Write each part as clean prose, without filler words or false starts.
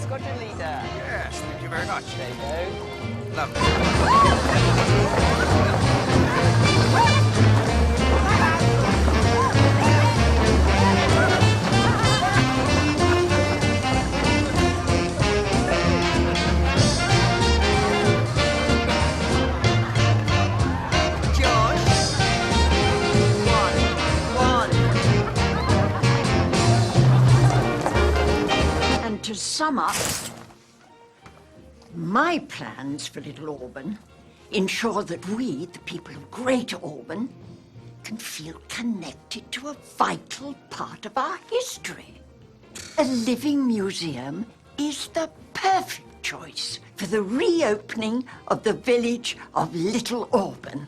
Squadron leader. Yes, thank you very much. There you go. Lovely. To sum up, my plans for Little Auburn ensure that we, the people of Great Auburn, can feel connected to a vital part of our history. A living museum is the perfect choice for the reopening of the village of Little Auburn.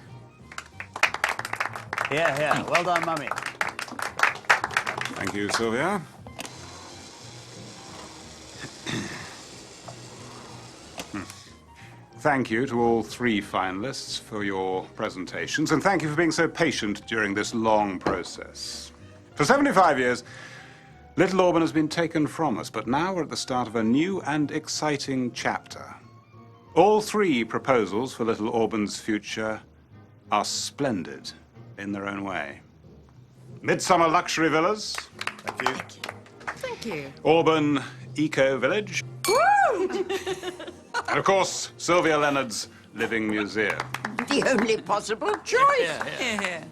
Here, here. Well done, Mummy. Thank you, Sylvia. Thank you to all three finalists for your presentations, and thank you for being so patient during this long process. For 75 years, Little Auburn has been taken from us, but now we're at the start of a new and exciting chapter. All three proposals for Little Auburn's future are splendid in their own way. Midsomer luxury villas. Thank you. Thank you. Auburn Eco Village. Woo! And of course, Sylvia Leonard's Living Museum. The only possible choice. Yeah.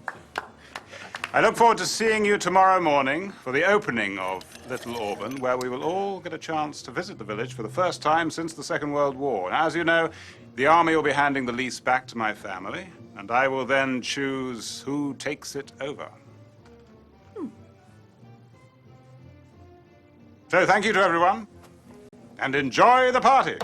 I look forward to seeing you tomorrow morning for the opening of Little Auburn, where we will all get a chance to visit the village for the first time since the Second World War. Now, as you know, the army will be handing the lease back to my family, and I will then choose who takes it over. So thank you to everyone, and enjoy the party.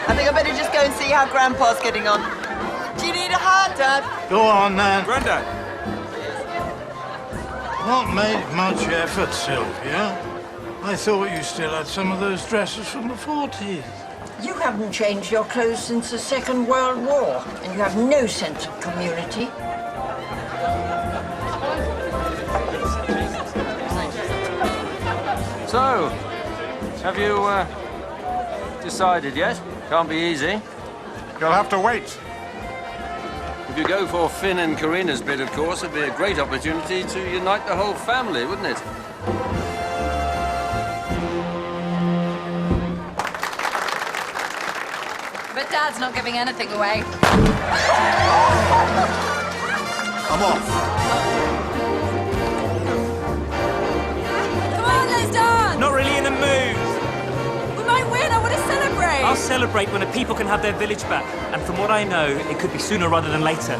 I think I better just go and see how Grandpa's getting on. Do you need a hand, Dad? Go on, then. Grandad. Not made much effort, Sylvia. I thought you still had some of those dresses from the 40s. You haven't changed your clothes since the Second World War, and you have no sense of community. So, have you, decided yet? Can't be easy. You'll have to wait. If you go for Finn and Karina's bid, of course, it'd be a great opportunity to unite the whole family, wouldn't it? But Dad's not giving anything away. I'm off. Come on, let's dance! Not really in the mood. We might win, I want to celebrate! I'll celebrate when the people can have their village back. And from what I know, it could be sooner rather than later.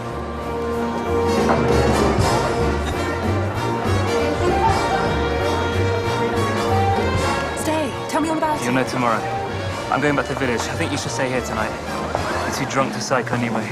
Stay, tell me all about You'll know tomorrow. I'm going back to the village. I think you should stay here tonight. I'm too drunk to cycle anyway.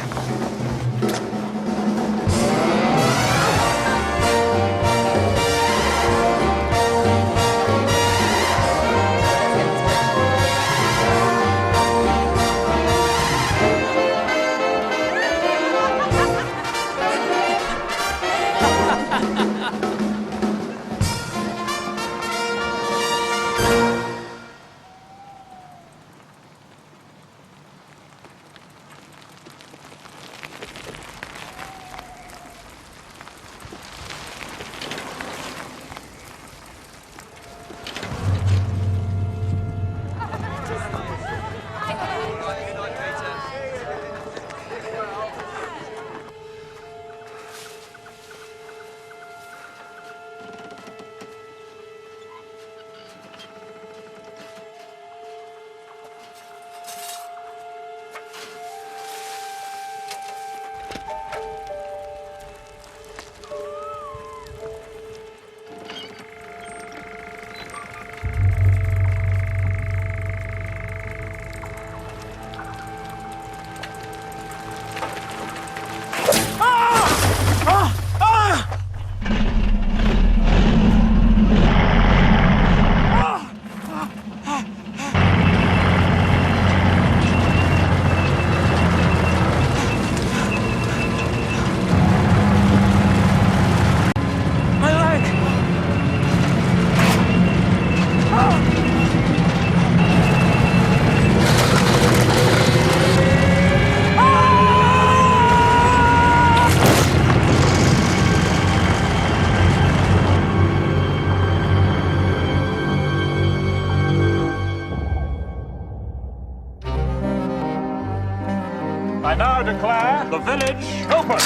I now declare the village open.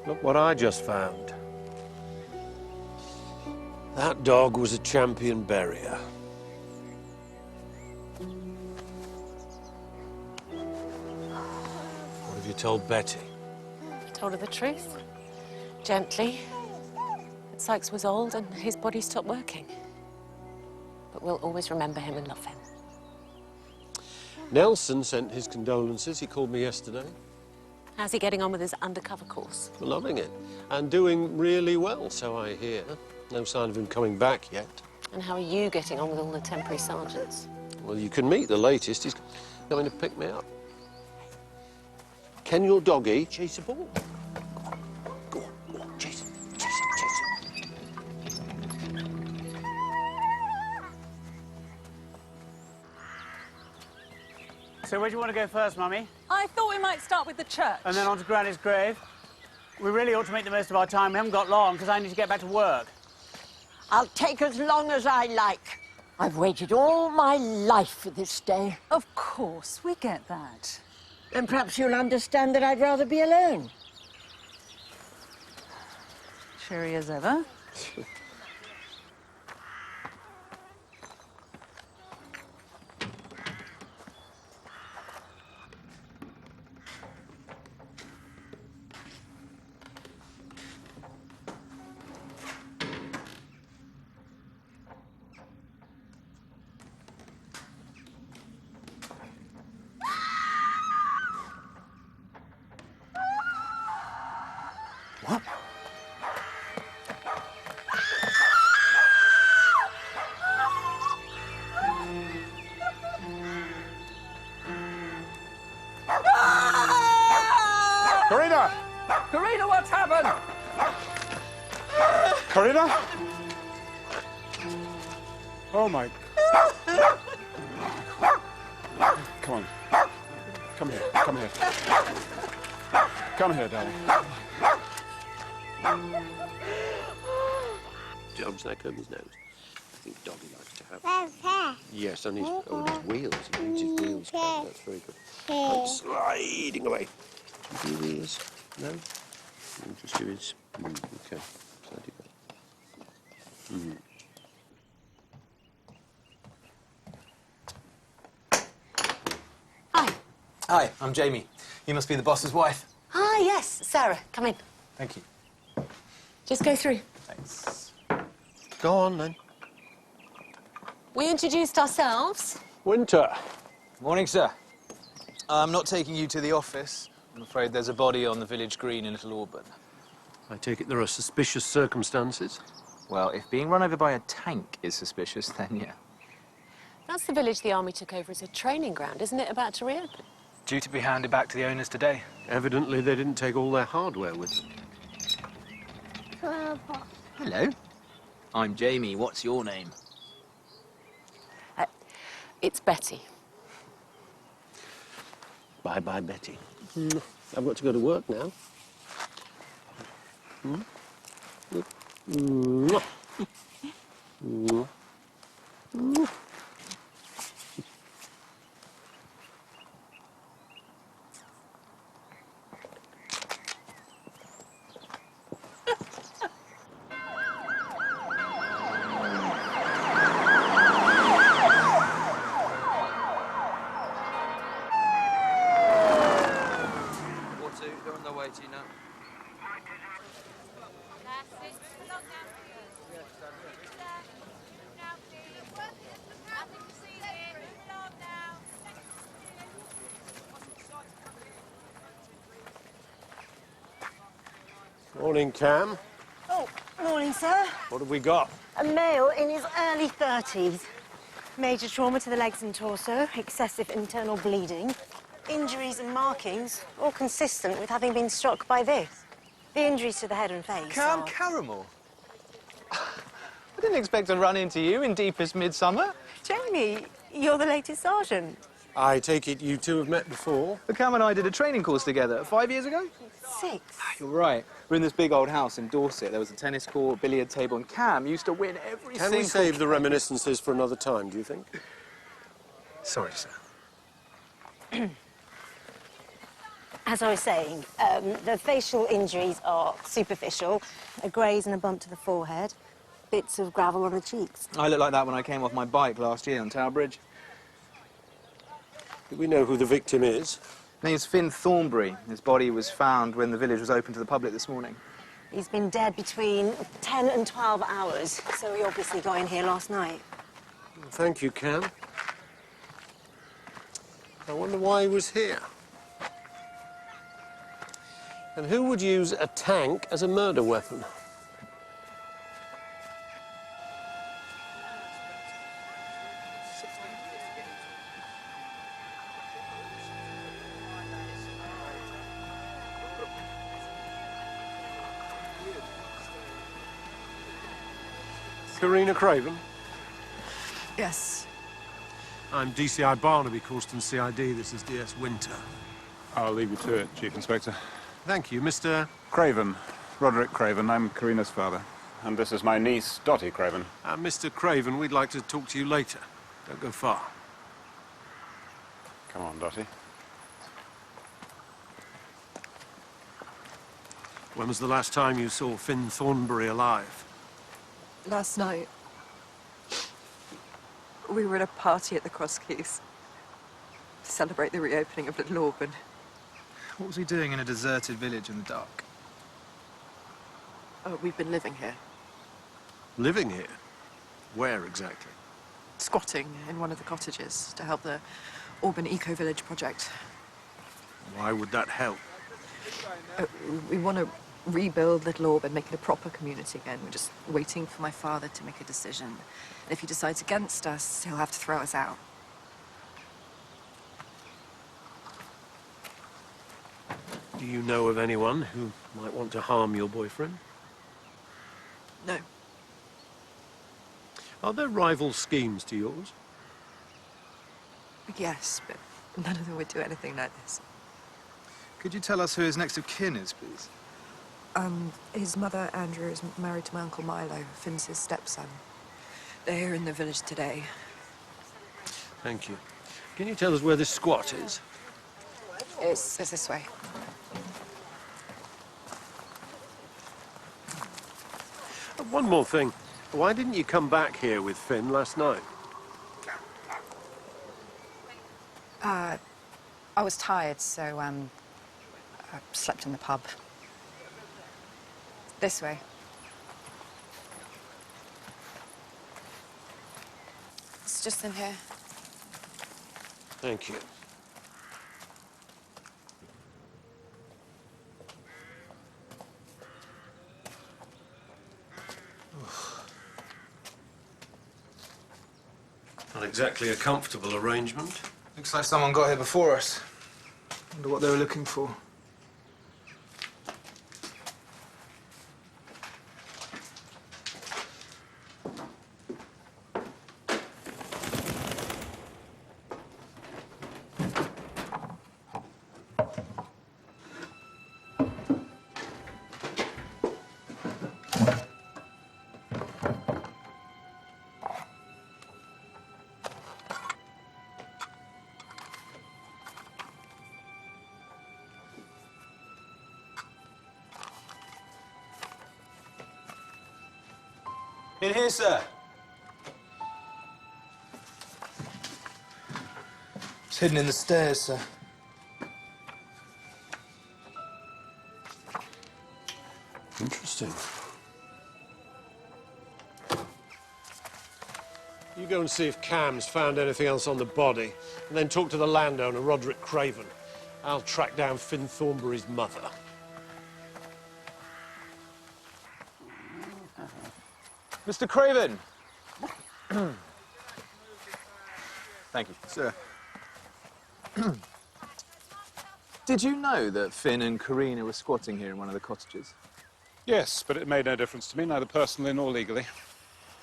Look what I just found. That dog was a champion berrier. What have you told Betty? I told her the truth. Gently. That Sykes was old and his body stopped working. But we'll always remember him and love him. Nelson sent his condolences. He called me yesterday. How's he getting on with his undercover course? Loving it. And doing really well, so I hear. No sign of him coming back yet. And how are you getting on with all the temporary sergeants? Well, you can meet the latest. He's going to pick me up. Can your doggy chase a ball? Go on, chase it, chase it, chase it. So where do you want to go first, Mummy? I thought we might start with the church. And then on to Granny's grave? We really ought to make the most of our time. We haven't got long, because I need to get back to work. I'll take as long as I like. I've waited all my life for this day. Of course, we get that. And perhaps you'll understand that I'd rather be alone. Cheery as ever. Karina! Karina, what's happened? Karina? Oh, my... Come on. Come here. Come here. Come here, darling. Job's neck over his nose. I think doggy likes to have. Yes, and his, his wheels. He needs his wheels. That's very good. I'm sliding away. Do you do wheels? No? We'll just do his. Okay. Sliding away. Hi. Hi, I'm Jamie. You must be the boss's wife. Ah, yes, Sarah. Come in. Thank you. Just go through. Thanks. Go on, then. We introduced ourselves. Winter. Morning, sir. I'm not taking you to the office. I'm afraid there's a body on the village green in Little Auburn. I take it there are suspicious circumstances. Well, if being run over by a tank is suspicious, then yeah. That's the village the army took over as a training ground. Isn't it about to reopen? Due to be handed back to the owners today. Evidently, they didn't take all their hardware with them. Hello. I'm Jamie. What's your name? It's Betty. Bye-bye, Betty. I've got to go to work now. Morning, Cam. Oh, morning, sir. What have we got? A male in his early 30s. Major trauma to the legs and torso, excessive internal bleeding, injuries and markings, all consistent with having been struck by this. The injuries to the head and face Cam are... Caramel? I didn't expect to run into you in deepest midsummer. Jamie, you're the latest sergeant. I take it you two have met before? Cam and I did a training course together 5 years ago. 6. You're right. We're in this big old house in Dorset. There was a tennis court, billiard table, and Cam used to win every single... Can we save the reminiscences for another time, do you think? Sorry, sir. As I was saying, the facial injuries are superficial. A graze and a bump to the forehead, bits of gravel on the cheeks. I looked like that when I came off my bike last year on Tower Bridge. Do we know who the victim is? His name's Finn Thornberry. His body was found when the village was open to the public this morning. He's been dead between 10 and 12 hours, so he obviously got in here last night. Thank you, Cam. I wonder why he was here. And who would use a tank as a murder weapon? Karina Craven? Yes. I'm DCI Barnaby, Causton CID. This is DS Winter. I'll leave you to it, Chief Inspector. Thank you, Mr. Craven. Roderick Craven. I'm Karina's father. And this is my niece, Dottie Craven. Mr. Craven, we'd like to talk to you later. Don't go far. Come on, Dottie. When was the last time you saw Finn Thornberry alive? Last night, we were at a party at the Cross Keys to celebrate the reopening of Little Auburn. What was he doing in a deserted village in the dark? Oh, we've been living here. Living here? Where exactly? Squatting in one of the cottages to help the Auburn Eco-Village project. Why would that help? We want to rebuild Little Auburn, make it a proper community again. We're just waiting for my father to make a decision. And if he decides against us, he'll have to throw us out. Do you know of anyone who might want to harm your boyfriend? No. Are there rival schemes to yours? Yes, but none of them would do anything like this. Could you tell us who his next of kin is, please? His mother, Andrew, is married to my uncle Milo, Finn's his stepson. They're here in the village today. Thank you. Can you tell us where this squat is? It's this way. One more thing. Why didn't you come back here with Finn last night? I was tired, so, I slept in the pub. This way. It's just in here. Thank you. Not exactly a comfortable arrangement. Looks like someone got here before us. Wonder what they were looking for. In here, sir. It's hidden in the stairs, sir. Interesting. You go and see if Cam's found anything else on the body, and then talk to the landowner, Roderick Craven. I'll track down Finn Thornberry's mother. Mr. Craven! Thank you. Sir. Did you know that Finn and Karina were squatting here in one of the cottages? Yes, but it made no difference to me, neither personally nor legally.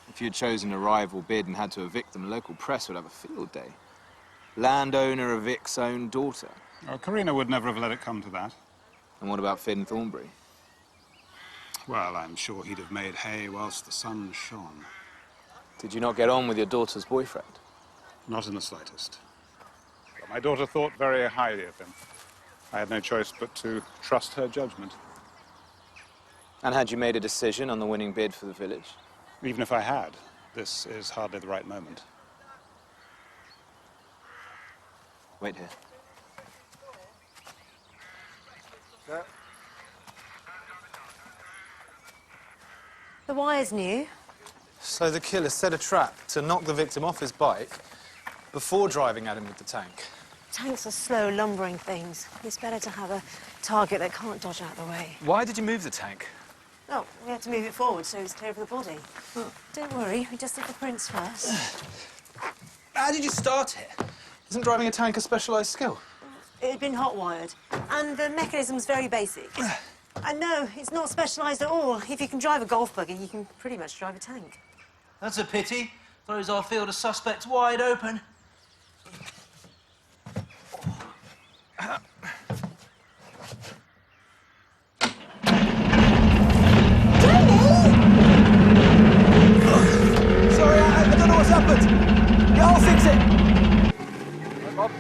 If you'd chosen a rival bid and had to evict them, local press would have a field day. Landowner evicts own daughter. Oh, Karina would never have let it come to that. And what about Finn Thornberry? Well, I'm sure he'd have made hay whilst the sun shone. Did you not get on with your daughter's boyfriend? Not in the slightest. But my daughter thought very highly of him. I had no choice but to trust her judgment. And had you made a decision on the winning bid for the village? Even if I had, this is hardly the right moment. Wait here. Sir? The wire's new. So the killer set a trap to knock the victim off his bike before driving at him with the tank. Tanks are slow, lumbering things. It's better to have a target that can't dodge out of the way. Why did you move the tank? Oh, we had to move it forward so it's clear of the body. Don't worry, we just did the prints first. How did you start it? Isn't driving a tank a specialised skill? It had been hot-wired, and the mechanism's very basic. And no, it's not specialised at all. If you can drive a golf buggy, you can pretty much drive a tank. That's a pity. Throws our field of suspects wide open. Sorry, I don't know what's happened. Yeah, I'll fix it. Hi, Bob.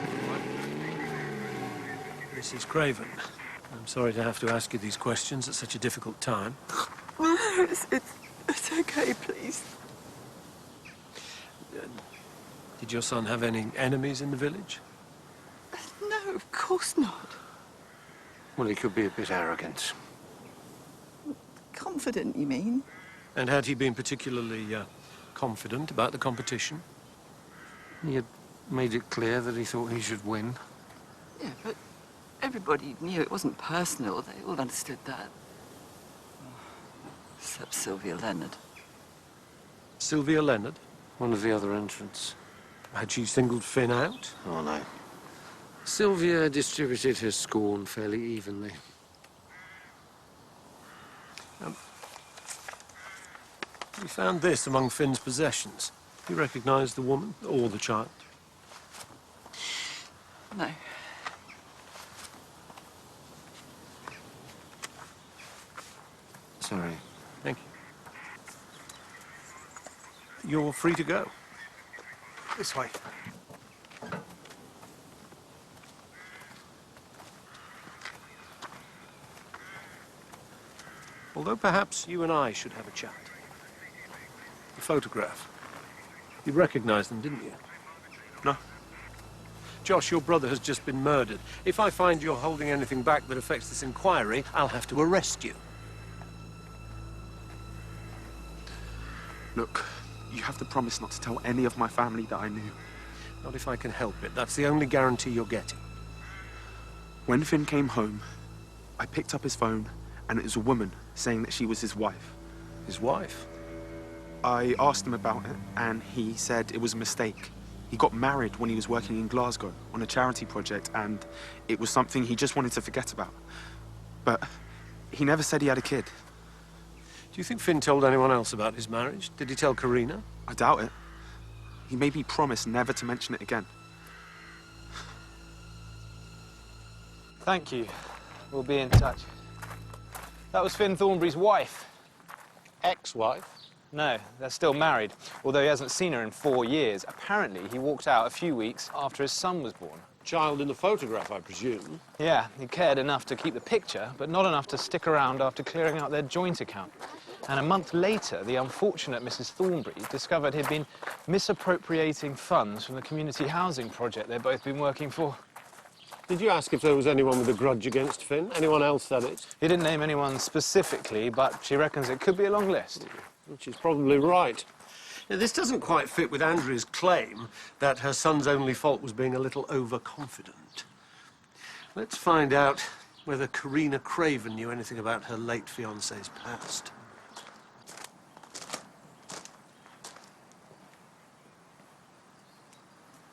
Mrs. Craven, I'm sorry to have to ask you these questions at such a difficult time. No, it's okay, please. Did your son have any enemies in the village? No, of course not. Well, he could be a bit arrogant. Confident, you mean? And had he been particularly confident about the competition? He had made it clear that he thought he should win. Yeah, but everybody knew it wasn't personal. They all understood that. Except Sylvia Leonard. Sylvia Leonard? One of the other entrants. Had she singled Finn out? Oh, no. Sylvia distributed her scorn fairly evenly. We found this among Finn's possessions. You recognise the woman or the child? No. Sorry. Thank you. You're free to go. This way. Although perhaps you and I should have a chat. The photograph. You recognised them, didn't you? No. Josh, your brother has just been murdered. If I find you're holding anything back that affects this inquiry, I'll have to arrest you. Look, you have to promise not to tell any of my family that I knew. Not if I can help it. That's the only guarantee you're getting. When Finn came home, I picked up his phone, and it was a woman saying that she was his wife. His wife? I asked him about it, and he said it was a mistake. He got married when he was working in Glasgow on a charity project, and it was something he just wanted to forget about. But he never said he had a kid. Do you think Finn told anyone else about his marriage? Did he tell Karina? I doubt it. He made me promise never to mention it again. Thank you. We'll be in touch. That was Finn Thornberry's wife. Ex-wife? No, they're still married, although he hasn't seen her in 4 years. Apparently, he walked out a few weeks after his son was born. Child in the photograph, I presume. Yeah, he cared enough to keep the picture, but not enough to stick around after clearing out their joint account. And a month later, the unfortunate Mrs. Thornberry discovered he'd been misappropriating funds from the community housing project they'd both been working for. Did you ask if there was anyone with a grudge against Finn? Anyone else, that is? He didn't name anyone specifically, but she reckons it could be a long list. She's probably right. Now, this doesn't quite fit with Andrea's claim that her son's only fault was being a little overconfident. Let's find out whether Karina Craven knew anything about her late fiancé's past.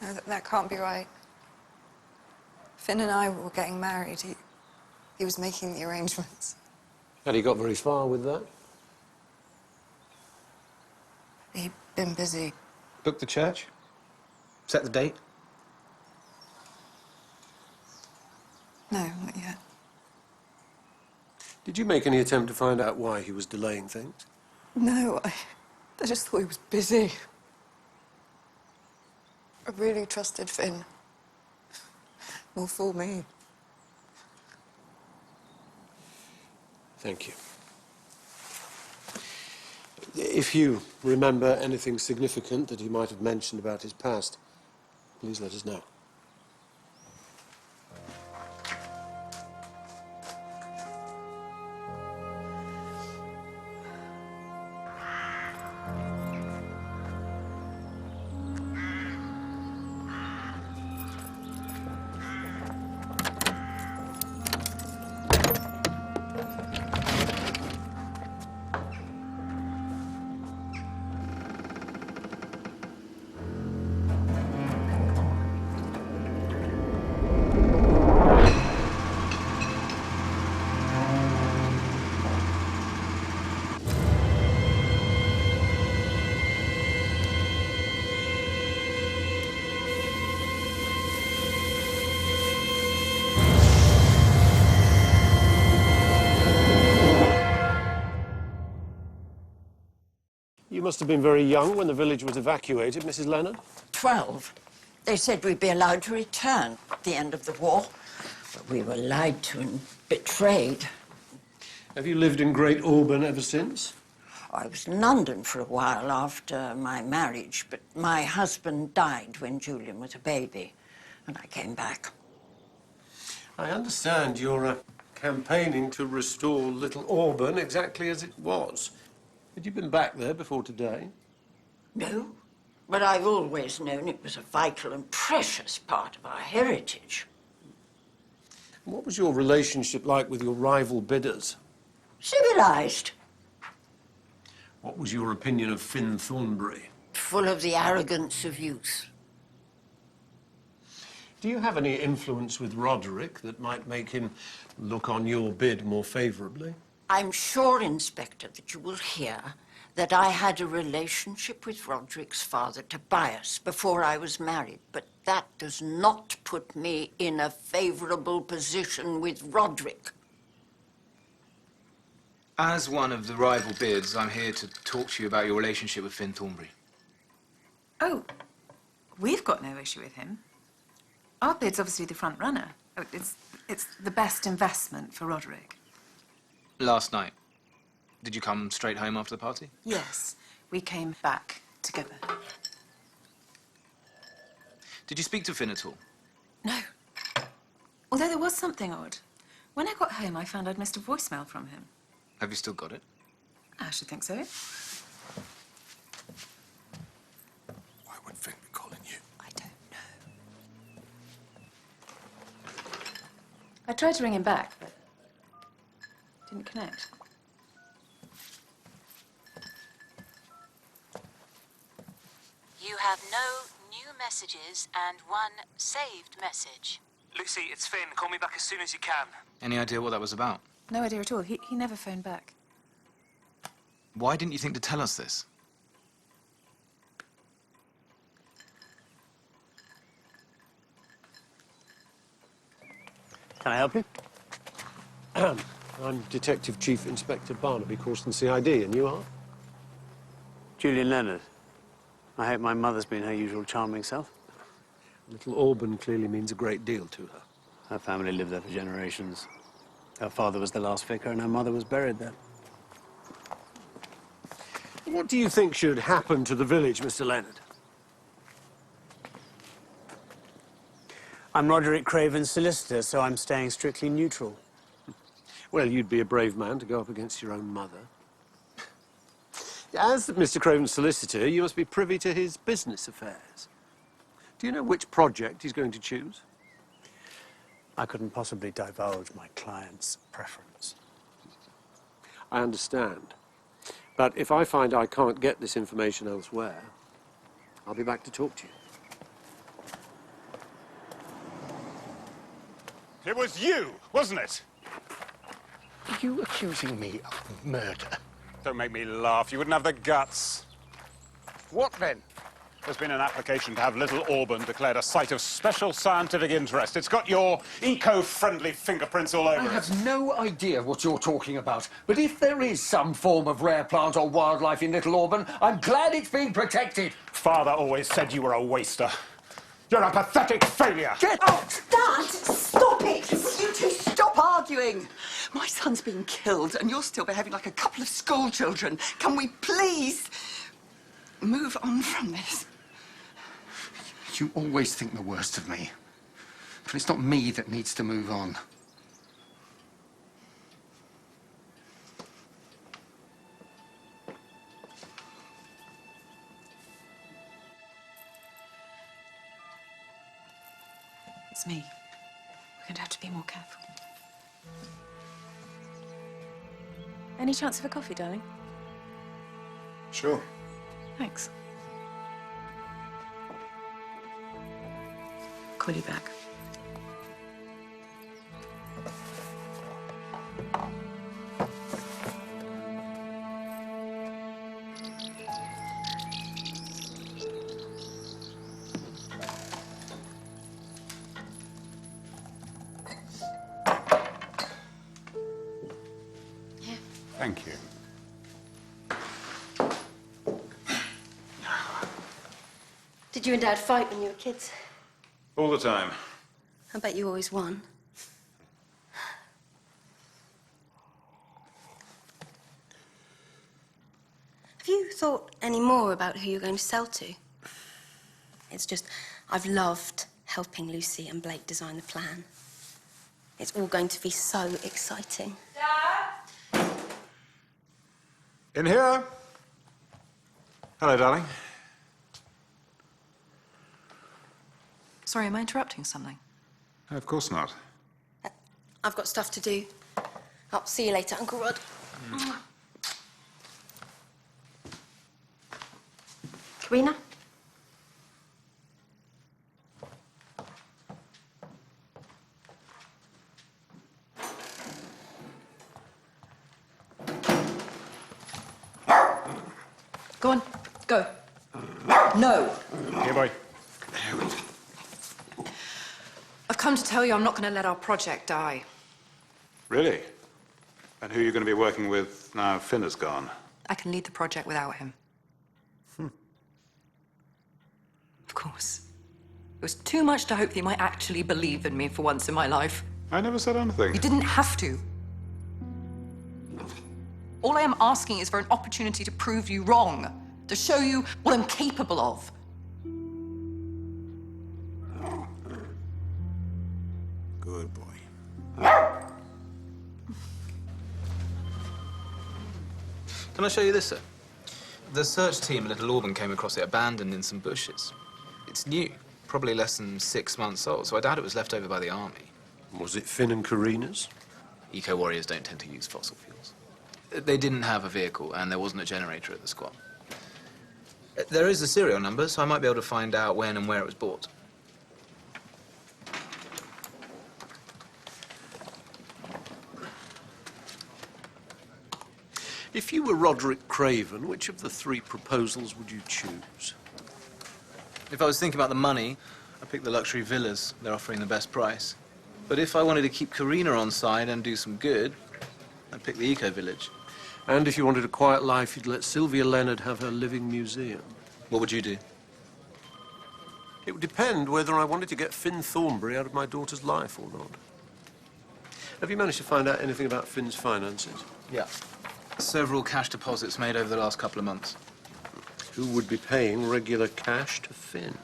No, that can't be right. Finn and I were getting married. He was making the arrangements. Had he got very far with that? He'd been busy. Book the church? Set the date? No, not yet. Did you make any attempt to find out why he was delaying things? No, I just thought he was busy. I really trusted Finn. More fool me. Thank you. If you remember anything significant that he might have mentioned about his past, please let us know. You must have been very young when the village was evacuated, Mrs. Leonard. 12. They said we'd be allowed to return at the end of the war, but we were lied to and betrayed. Have you lived in Great Auburn ever since? I was in London for a while after my marriage, but my husband died when Julian was a baby, and I came back. I understand you're campaigning to restore Little Auburn exactly as it was. Had you been back there before today? No, but I've always known it was a vital and precious part of our heritage. What was your relationship like with your rival bidders? Civilized. What was your opinion of Finn Thornberry? Full of the arrogance of youth. Do you have any influence with Roderick that might make him look on your bid more favourably? I'm sure, Inspector, that you will hear that I had a relationship with Roderick's father, Tobias, before I was married, but that does not put me in a favourable position with Roderick. As one of the rival bids, I'm here to talk to you about your relationship with Finn Thornberry. Oh, we've got no issue with him. Our bid's obviously the front runner. Oh, it's the best investment for Roderick. Last night, did you come straight home after the party? Yes, we came back together. Did you speak to Finn at all? No. Although there was something odd. When I got home, I found I'd missed a voicemail from him. Have you still got it? I should think so. Why would Finn be calling you? I don't know. I tried to ring him back, but didn't connect. You have no new messages and one saved message. Lucy, it's Finn. Call me back as soon as you can. Any idea what that was about? No idea at all. He never phoned back. Why didn't you think to tell us this? Can I help you? I'm Detective Chief Inspector Barnaby, Corston CID, and you are? Julian Leonard. I hope my mother's been her usual charming self. Little Auburn clearly means a great deal to her. Her family lived there for generations. Her father was the last vicar and her mother was buried there. What do you think should happen to the village, Mr. Leonard? I'm Roderick Craven's solicitor, so I'm staying strictly neutral. Well, you'd be a brave man to go up against your own mother. As Mr. Craven's solicitor, you must be privy to his business affairs. Do you know which project he's going to choose? I couldn't possibly divulge my client's preference. I understand. But if I find I can't get this information elsewhere, I'll be back to talk to you. It was you, wasn't it? Are you accusing me of murder? Don't make me laugh. You wouldn't have the guts. What then? There's been an application to have Little Auburn declared a site of special scientific interest. It's got your eco-friendly fingerprints all over it. I have no idea what you're talking about, but if there is some form of rare plant or wildlife in Little Auburn, I'm glad it's being protected. Father always said you were a waster. You're a pathetic failure. Get out! Dad, stop it! You two stop arguing. My son's been killed and you're still behaving like a couple of school children. Can we please move on from this? You always think the worst of me, but it's not me that needs to move on. It's me. We're going to have to be more careful. Any chance of a coffee, darling? Sure. Thanks. Call you back. Thank you. Did you and Dad fight when you were kids? All the time. I bet you always won. Have you thought any more about who you're going to sell to? It's just, I've loved helping Lucy and Blake design the plan. It's all going to be so exciting. In here. Hello, darling. Sorry, am I interrupting something? No, of course not. I've got stuff to do. I'll see you later, Uncle Rod. Karina? Go on, go. No. Here, boy. I've come to tell you I'm not going to let our project die. Really? And who are you going to be working with now Finn is gone? I can lead the project without him. Of course. It was too much to hope that he might actually believe in me for once in my life. I never said anything. You didn't have to. All I am asking is for an opportunity to prove you wrong, to show you what I'm capable of. Good boy. Can I show you this, sir? The search team at Little Auburn came across it abandoned in some bushes. It's new, probably less than 6 months old, so I doubt it was left over by the army. Was it Finn and Karina's? Eco-warriors don't tend to use fossil fuels. They didn't have a vehicle, and there wasn't a generator at the squat. There is a serial number, so I might be able to find out when and where it was bought. If you were Roderick Craven, which of the 3 proposals would you choose? If I was thinking about the money, I'd pick the luxury villas. They're offering the best price. But if I wanted to keep Karina on side and do some good, I'd pick the eco-village. And if you wanted a quiet life, you'd let Sylvia Leonard have her living museum. What would you do? It would depend whether I wanted to get Finn Thornberry out of my daughter's life or not. Have you managed to find out anything about Finn's finances? Yeah. Several cash deposits made over the last couple of months. Who would be paying regular cash to Finn?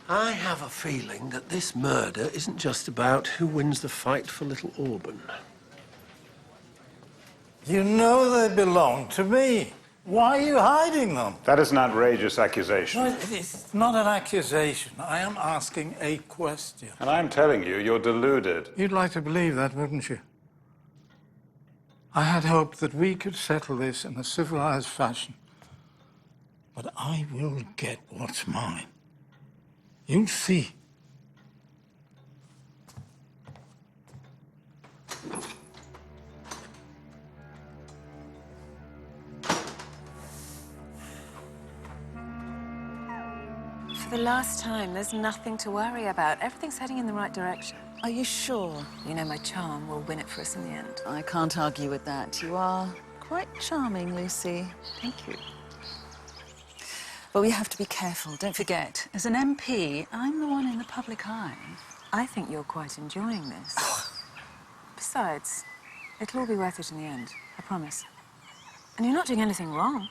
I have a feeling that this murder isn't just about who wins the fight for Little Auburn. You know they belong to me. Why are you hiding them? That is an outrageous accusation. No, it's not an accusation. I am asking a question. And I'm telling you, you're deluded. You'd like to believe that, wouldn't you? I had hoped that we could settle this in a civilized fashion. But I will get what's mine. You'll see. For the last time, there's nothing to worry about. Everything's heading in the right direction. Are you sure? You know my charm will win it for us in the end. I can't argue with that. You are quite charming, Lucy. Thank you. But we have to be careful. Don't forget, as an MP, I'm the one in the public eye. I think you're quite enjoying this. Besides, it'll all be worth it in the end, I promise. And you're not doing anything wrong.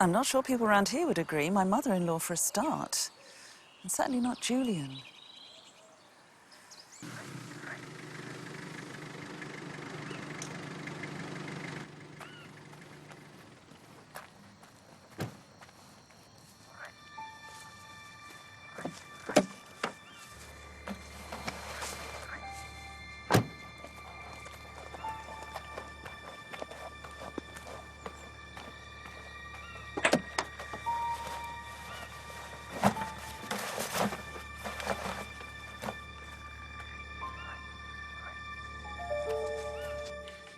I'm not sure people around here would agree. My mother-in-law, for a start. And certainly not Julian.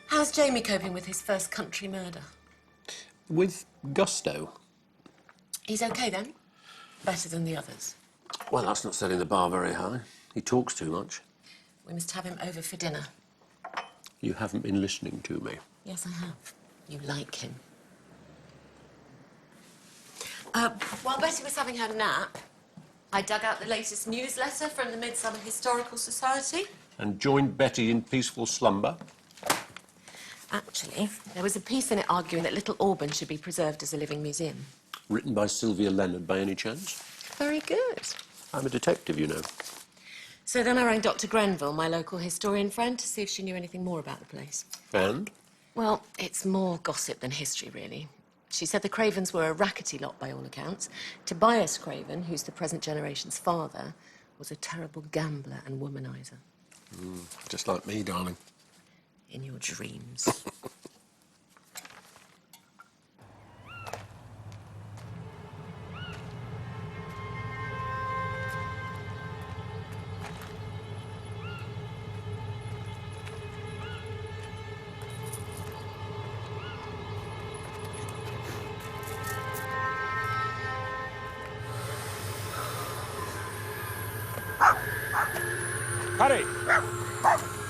How's Jamie coping with his first country murder? With gusto. He's okay then? Better than the others? Well, that's not setting the bar very high. He talks too much. We must have him over for dinner. You haven't been listening to me. Yes, I have. You like him. While Betty was having her nap, I dug out the latest newsletter from the Midsomer Historical Society. And joined Betty in peaceful slumber. Actually, there was a piece in it arguing that Little Auburn should be preserved as a living museum. Written by Sylvia Leonard, by any chance? Very good. I'm a detective, you know. So then I rang Dr. Grenville, my local historian friend, to see if she knew anything more about the place. And? Well, it's more gossip than history, really. She said the Cravens were a rackety lot by all accounts. Tobias Craven, who's the present generation's father, was a terrible gambler and womanizer. Just like me, darling. In your dreams. Paddy!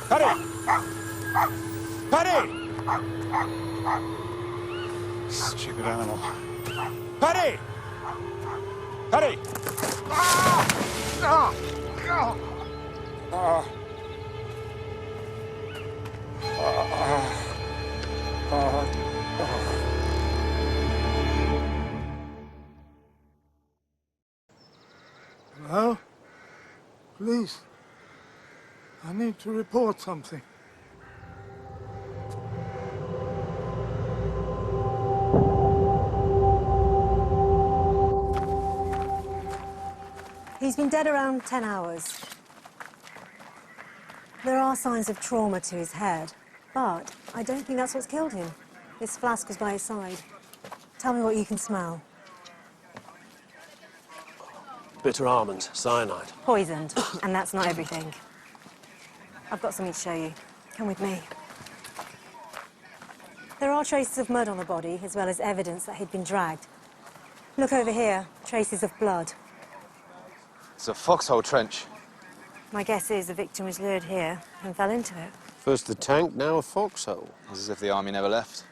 Paddy! Paddy! Stupid animal. Paddy! Paddy! Ah! Ah! Ah! Ah! Ah! Hello? Please. I need to report something. He's been dead around 10 hours. There are signs of trauma to his head, but I don't think that's what's killed him. This flask was by his side. Tell me what you can smell. Bitter almonds, cyanide. Poisoned, and that's not everything. I've got something to show you. Come with me. There are traces of mud on the body, as well as evidence that he'd been dragged. Look over here, traces of blood. It's a foxhole trench. My guess is the victim was lured here and fell into it. First the tank, now a foxhole. As if the army never left.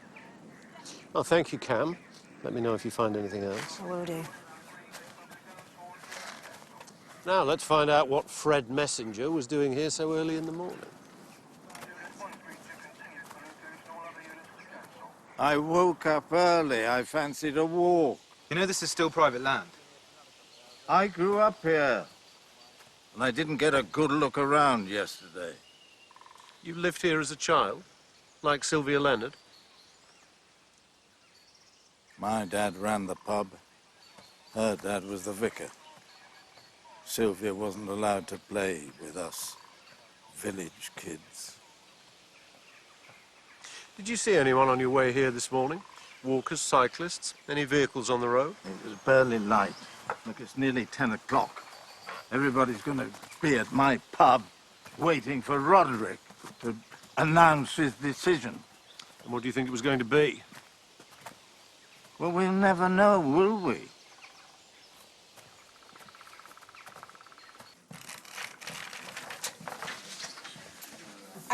Oh, thank you, Cam. Let me know if you find anything else. I will do. Now, let's find out what Fred Messenger was doing here so early in the morning. I woke up early. I fancied a walk. You know this is still private land? I grew up here, and I didn't get a good look around yesterday. You lived here as a child, like Sylvia Leonard? My dad ran the pub. Her dad was the vicar. Sylvia wasn't allowed to play with us village kids. Did you see anyone on your way here this morning? Walkers, cyclists, any vehicles on the road? It was barely light. Look, it's nearly 10 o'clock. Everybody's going to be at my pub waiting for Roderick to announce his decision. And what do you think it was going to be? Well, we'll never know, will we?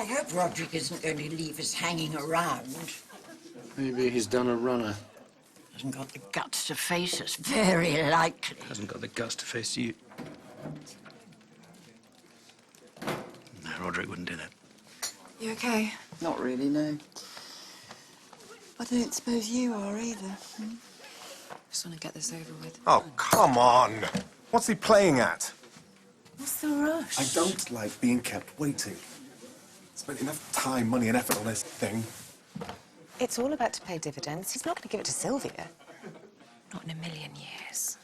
hope Roderick isn't going to leave us hanging around. Maybe he's done a runner. Hasn't got the guts to face us, very likely. Hasn't got the guts to face you. No, Roderick wouldn't do that. You okay? Not really, no. I don't suppose you are either. Just want to get this over with. Oh, come on. What's he playing at? What's the rush? I don't like being kept waiting. Spent enough time, money, and effort on this thing. It's all about to pay dividends. He's not going to give it to Sylvia. Not in a million years.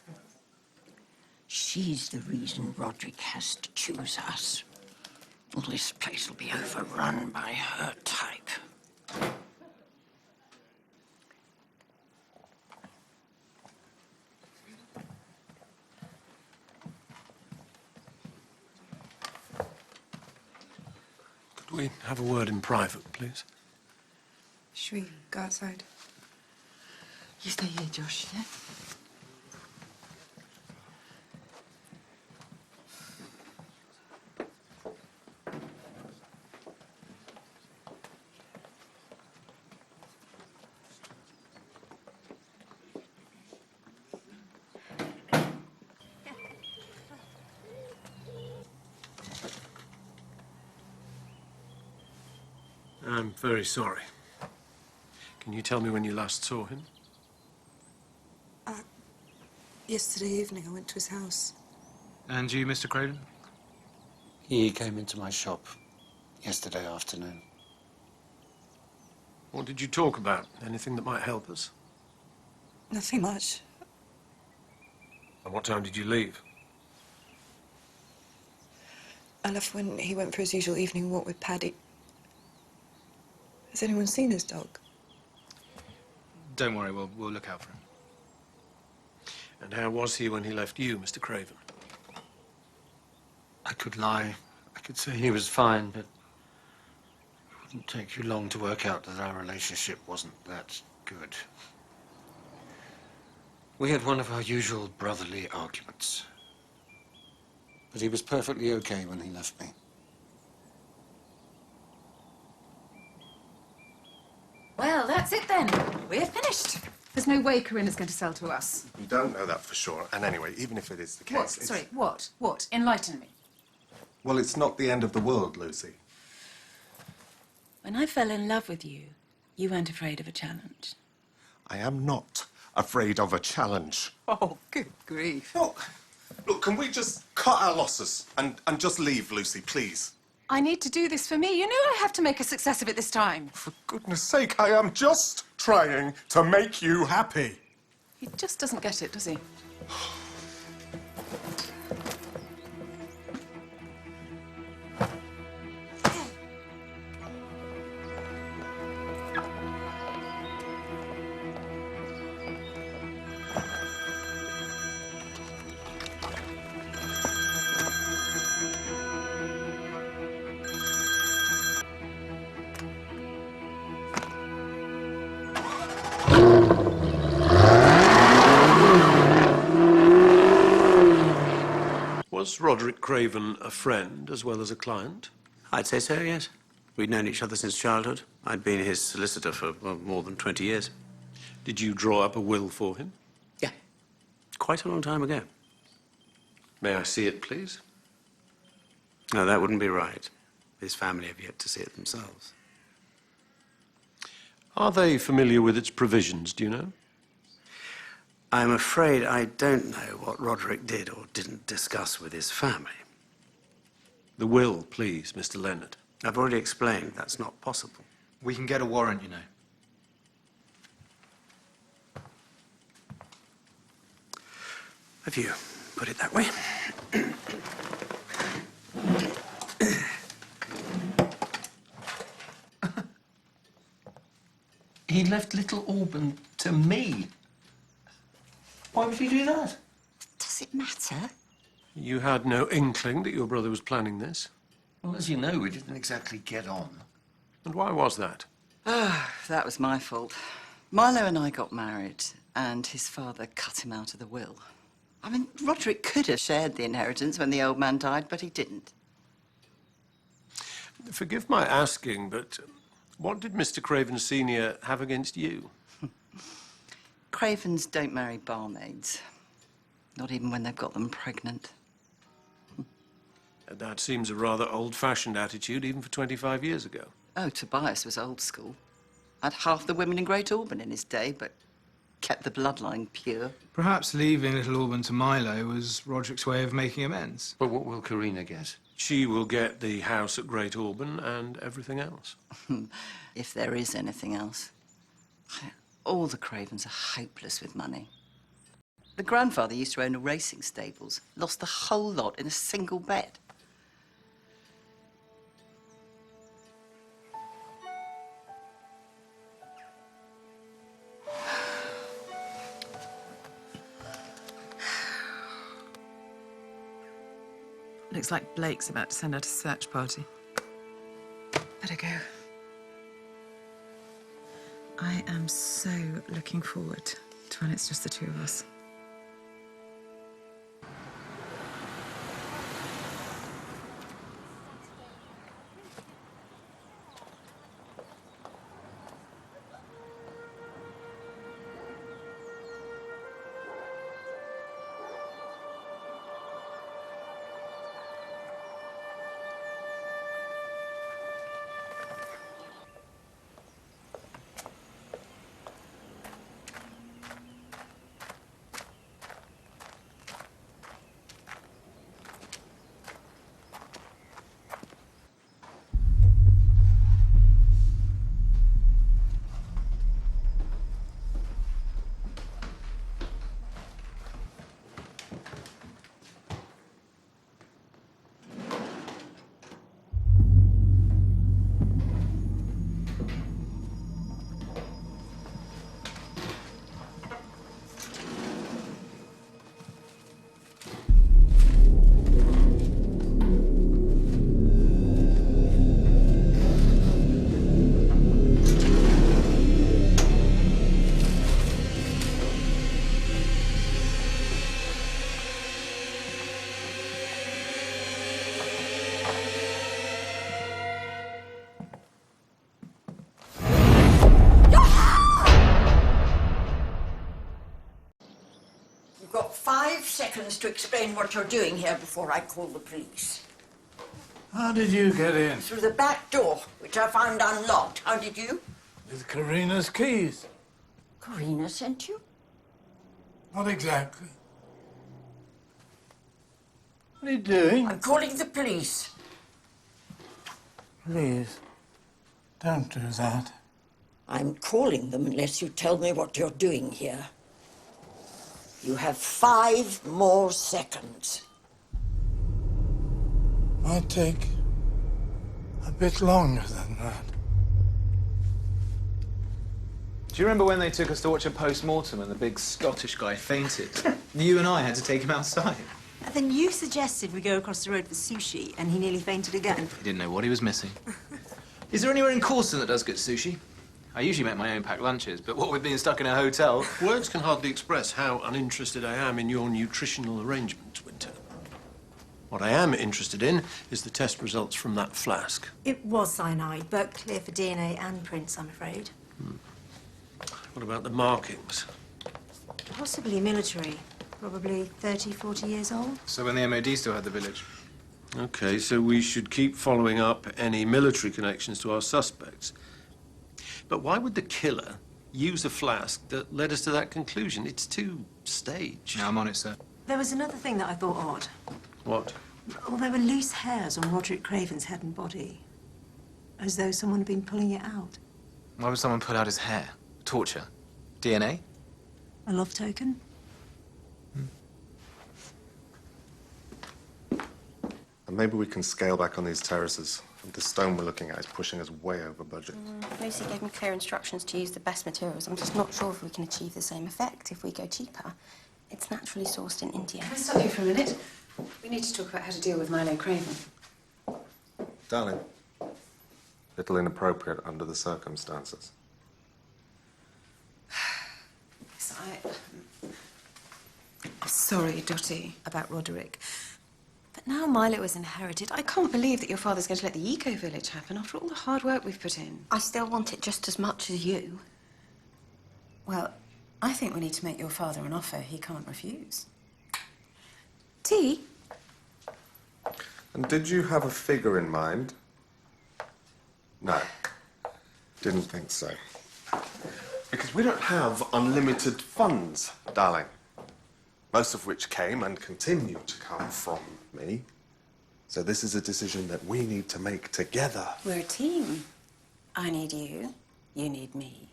She's the reason Roderick has to choose us. Well, this place will be overrun by her type. Could we have a word in private, please? Should we go outside? You stay here, Josh, yeah? I'm very sorry. Can you tell me when you last saw him? Yesterday evening, I went to his house. And you, Mr. Craven? He came into my shop yesterday afternoon. What did you talk about? Anything that might help us? Nothing much. And what time did you leave? I left when he went for his usual evening walk with Paddy. Has anyone seen his dog? Don't worry, we'll look out for him. And how was he when he left you, Mr. Craven? I could lie. I could say he was fine, but it wouldn't take you long to work out that our relationship wasn't that good. We had one of our usual brotherly arguments. But he was perfectly okay when he left me. Well, that's it then. We're finished. There's no way Corinna's going to sell to us. You don't know that for sure. And anyway, even if it is the case... What? Sorry, what? What? Enlighten me. Well, it's not the end of the world, Lucy. When I fell in love with you, you weren't afraid of a challenge. I am not afraid of a challenge. Oh, good grief. Look, can we just cut our losses and just leave, Lucy, please? I need to do this for me. You know I have to make a success of it this time. For goodness sake, I am just trying to make you happy. He just doesn't get it, does he? Was Roderick Craven a friend as well as a client? I'd say so, yes. We'd known each other since childhood. I'd been his solicitor for more than 20 years. Did you draw up a will for him? Yeah. Quite a long time ago. May I see it, please? No, that wouldn't be right. His family have yet to see it themselves. Are they familiar with its provisions, do you know? I'm afraid I don't know what Roderick did or didn't discuss with his family. The will, please, Mr. Leonard. I've already explained that's not possible. We can get a warrant, you know. If you put it that way. He left Little Auburn to me. Why would he do that? Does it matter? You had no inkling that your brother was planning this? Well, as you know, we didn't exactly get on. And why was that? That was my fault. Milo and I got married, and his father cut him out of the will. I mean, Roderick could have shared the inheritance when the old man died, but he didn't. Forgive my asking, but what did Mr. Craven Sr. have against you? Cravens don't marry barmaids. Not even when they've got them pregnant. That seems a rather old-fashioned attitude, even for 25 years ago. Oh, Tobias was old school. Had half the women in Great Auburn in his day, but kept the bloodline pure. Perhaps leaving Little Auburn to Milo was Roderick's way of making amends. But what will Karina get? She will get the house at Great Auburn and everything else. If there is anything else. All the Cravens are hopeless with money. The grandfather used to own a racing stables, lost the whole lot in a single bet. Looks like Blake's about to send out a search party. Better go. I am so looking forward to when it's just the two of us. You've got 5 seconds to explain what you're doing here before I call the police. How did you get in? Through the back door, which I found unlocked. How did you? With Karina's keys. Karina sent you? Not exactly. What are you doing? I'm calling the police. Please, don't do that. I'm calling them unless you tell me what you're doing here. You have 5 more seconds. Might take a bit longer than that. Do you remember when they took us to watch a post-mortem and the big Scottish guy fainted? You and I had to take him outside. And then you suggested we go across the road for sushi, and he nearly fainted again. He didn't know what he was missing. Is there anywhere in Corson that does good sushi? I usually make my own packed lunches, but what with being stuck in a hotel... Words can hardly express how uninterested I am in your nutritional arrangements, Winter. What I am interested in is the test results from that flask. It was cyanide, but clear for DNA and prints, I'm afraid. What about the markings? Possibly military. Probably 30, 40 years old. So when the MOD still had the village? Okay, so we should keep following up any military connections to our suspects. But why would the killer use a flask that led us to that conclusion? It's too staged. No, I'm on it, sir. There was another thing that I thought odd. What? Well, there were loose hairs on Roderick Craven's head and body. As though someone had been pulling it out. Why would someone pull out his hair? Torture? DNA? A love token? And maybe we can scale back on these terraces. The stone we're looking at is pushing us way over budget. Lucy gave me clear instructions to use the best materials. I'm just not sure if we can achieve the same effect if we go cheaper. It's naturally sourced in India. Can I stop you for a minute? We need to talk about how to deal with Milo Craven. Darling, little inappropriate under the circumstances. Yes, I'm sorry, Dottie, about Roderick. But But now Milo has inherited, I can't believe that your father's going to let the eco-village happen after all the hard work we've put in. I still want it just as much as you. Well, I think we need to make your father an offer he can't refuse. Tea? And did you have a figure in mind? No. Didn't think so. Because we don't have unlimited funds, darling. Most of which came and continue to come from me. So this is a decision that we need to make together. We're a team. I need you, you need me.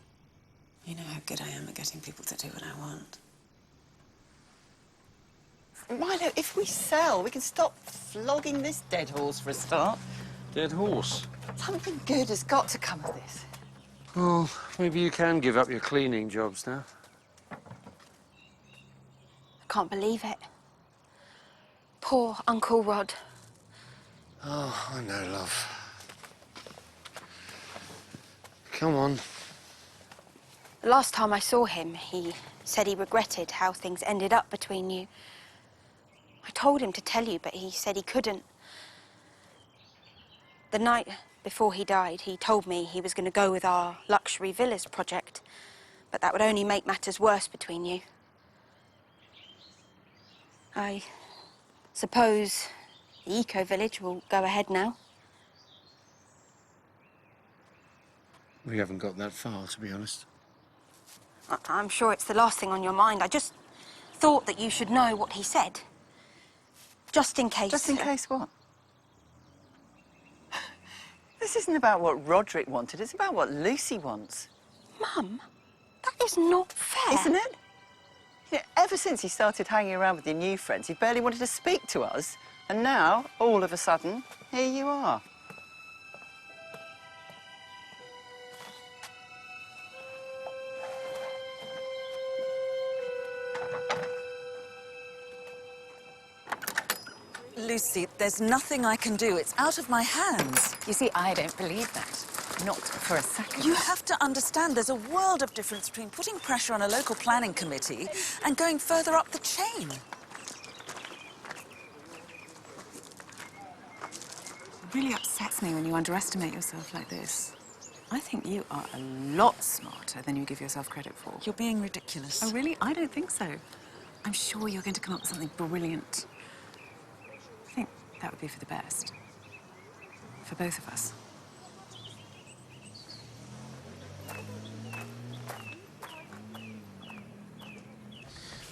You know how good I am at getting people to do what I want. Milo, if we sell, we can stop flogging this dead horse for a start. Dead horse? Something good has got to come of this. Well, maybe you can give up your cleaning jobs now. I can't believe it. Poor Uncle Rod. Oh, I know, love. Come on. The last time I saw him, he said he regretted how things ended up between you. I told him to tell you, but he said he couldn't. The night before he died, he told me he was going to go with our luxury villas project, but that would only make matters worse between you. I suppose the eco-village will go ahead now. We haven't got that far, to be honest. I'm sure it's the last thing on your mind. I just thought that you should know what he said. Just in case. Just in case what? This isn't about what Roderick wanted, it's about what Lucy wants. Mum, that is not fair. Isn't it? You know, ever since he started hanging around with your new friends, he barely wanted to speak to us. And now, all of a sudden, here you are. Lucy, there's nothing I can do. It's out of my hands. You see, I don't believe that. Not for a second. You have to understand there's a world of difference between putting pressure on a local planning committee and going further up the chain. It really upsets me when you underestimate yourself like this. I think you are a lot smarter than you give yourself credit for. You're being ridiculous. Oh, really? I don't think so. I'm sure you're going to come up with something brilliant. I think that would be for the best. For both of us.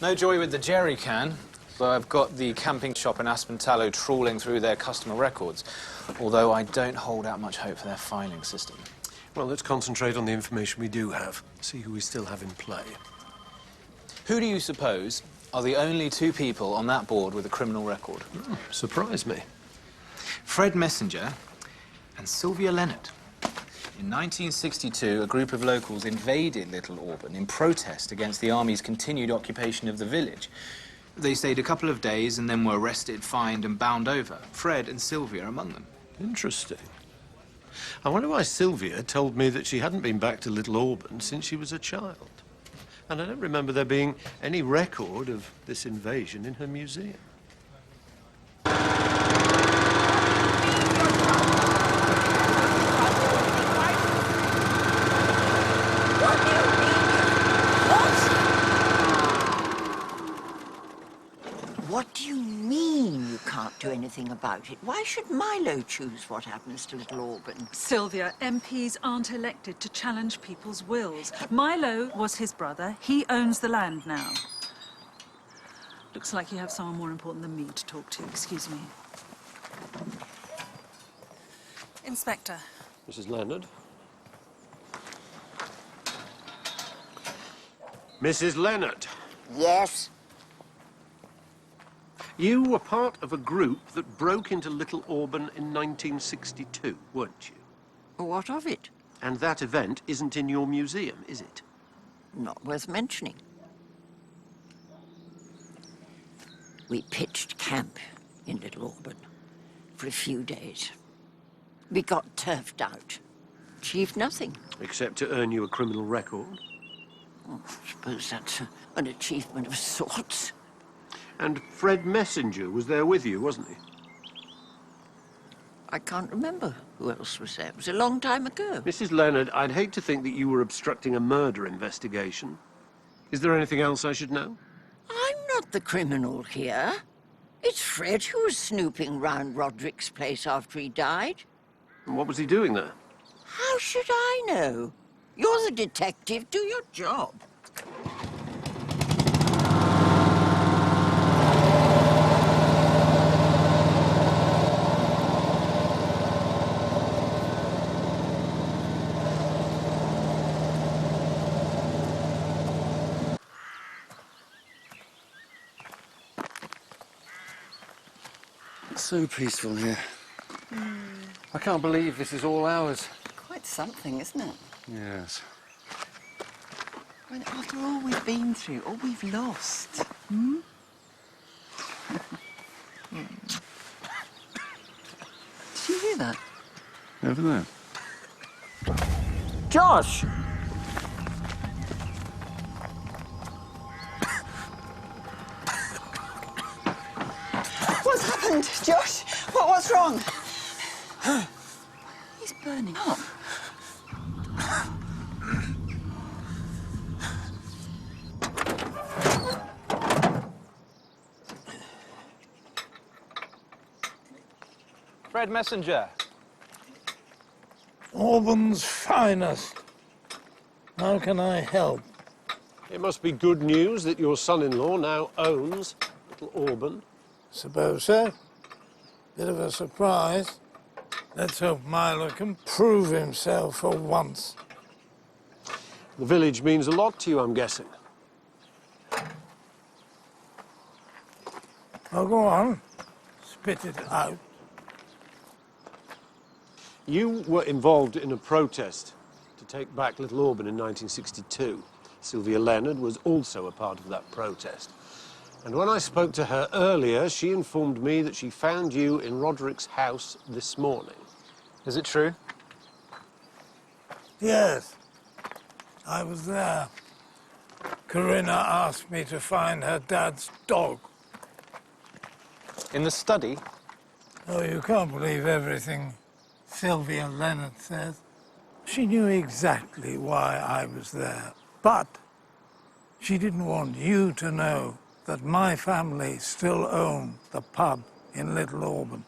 No joy with the jerry can, though I've got the camping shop in Aspen Tallow trawling through their customer records, although I don't hold out much hope for their filing system. Well, let's concentrate on the information we do have, see who we still have in play. Who do you suppose are the only two people on that board with a criminal record? Surprise me. Fred Messenger and Sylvia Leonard. In 1962, a group of locals invaded Little Auburn in protest against the Army's continued occupation of the village. They stayed a couple of days and then were arrested, fined and bound over. Fred and Sylvia among them. Interesting. I wonder why Sylvia told me that she hadn't been back to Little Auburn since she was a child. And I don't remember there being any record of this invasion in her museum. What do you mean you can't do anything about it? Why should Milo choose what happens to Little Auburn? Sylvia, MPs aren't elected to challenge people's wills. Milo was his brother. He owns the land now. Looks like you have someone more important than me to talk to. Excuse me. Inspector. Mrs. Leonard. Mrs. Leonard. Yes? You were part of a group that broke into Little Auburn in 1962, weren't you? What of it? And that event isn't in your museum, is it? Not worth mentioning. We pitched camp in Little Auburn for a few days. We got turfed out. Achieved nothing. Except to earn you a criminal record? Oh, I suppose that's an achievement of sorts. And Fred Messenger was there with you, wasn't he? I can't remember who else was there. It was a long time ago. Mrs. Leonard, I'd hate to think that you were obstructing a murder investigation. Is there anything else I should know? I'm not the criminal here. It's Fred who was snooping round Roderick's place after he died. And what was he doing there? How should I know? You're the detective. Do your job. So peaceful here. I can't believe this is all ours. Quite something, isn't it? Yes. I mean, after all we've been through, all we've lost. Hmm? Did you hear that? Over there. Josh! What's happened, Josh? What's wrong? He's burning up. Fred Messenger. Auburn's finest. How can I help? It must be good news that your son-in-law now owns Little Auburn. Suppose so. Bit of a surprise. Let's hope Milo can prove himself for once. The village means a lot to you, I'm guessing. Oh, go on. Spit it out. You were involved in a protest to take back Little Auburn in 1962. Sylvia Leonard was also a part of that protest. And when I spoke to her earlier, she informed me that she found you in Roderick's house this morning. Is it true? Yes. I was there. Corinna asked me to find her dad's dog. In the study? Oh, you can't believe everything Sylvia Leonard says. She knew exactly why I was there, but she didn't want you to know that my family still owned the pub in Little Auburn.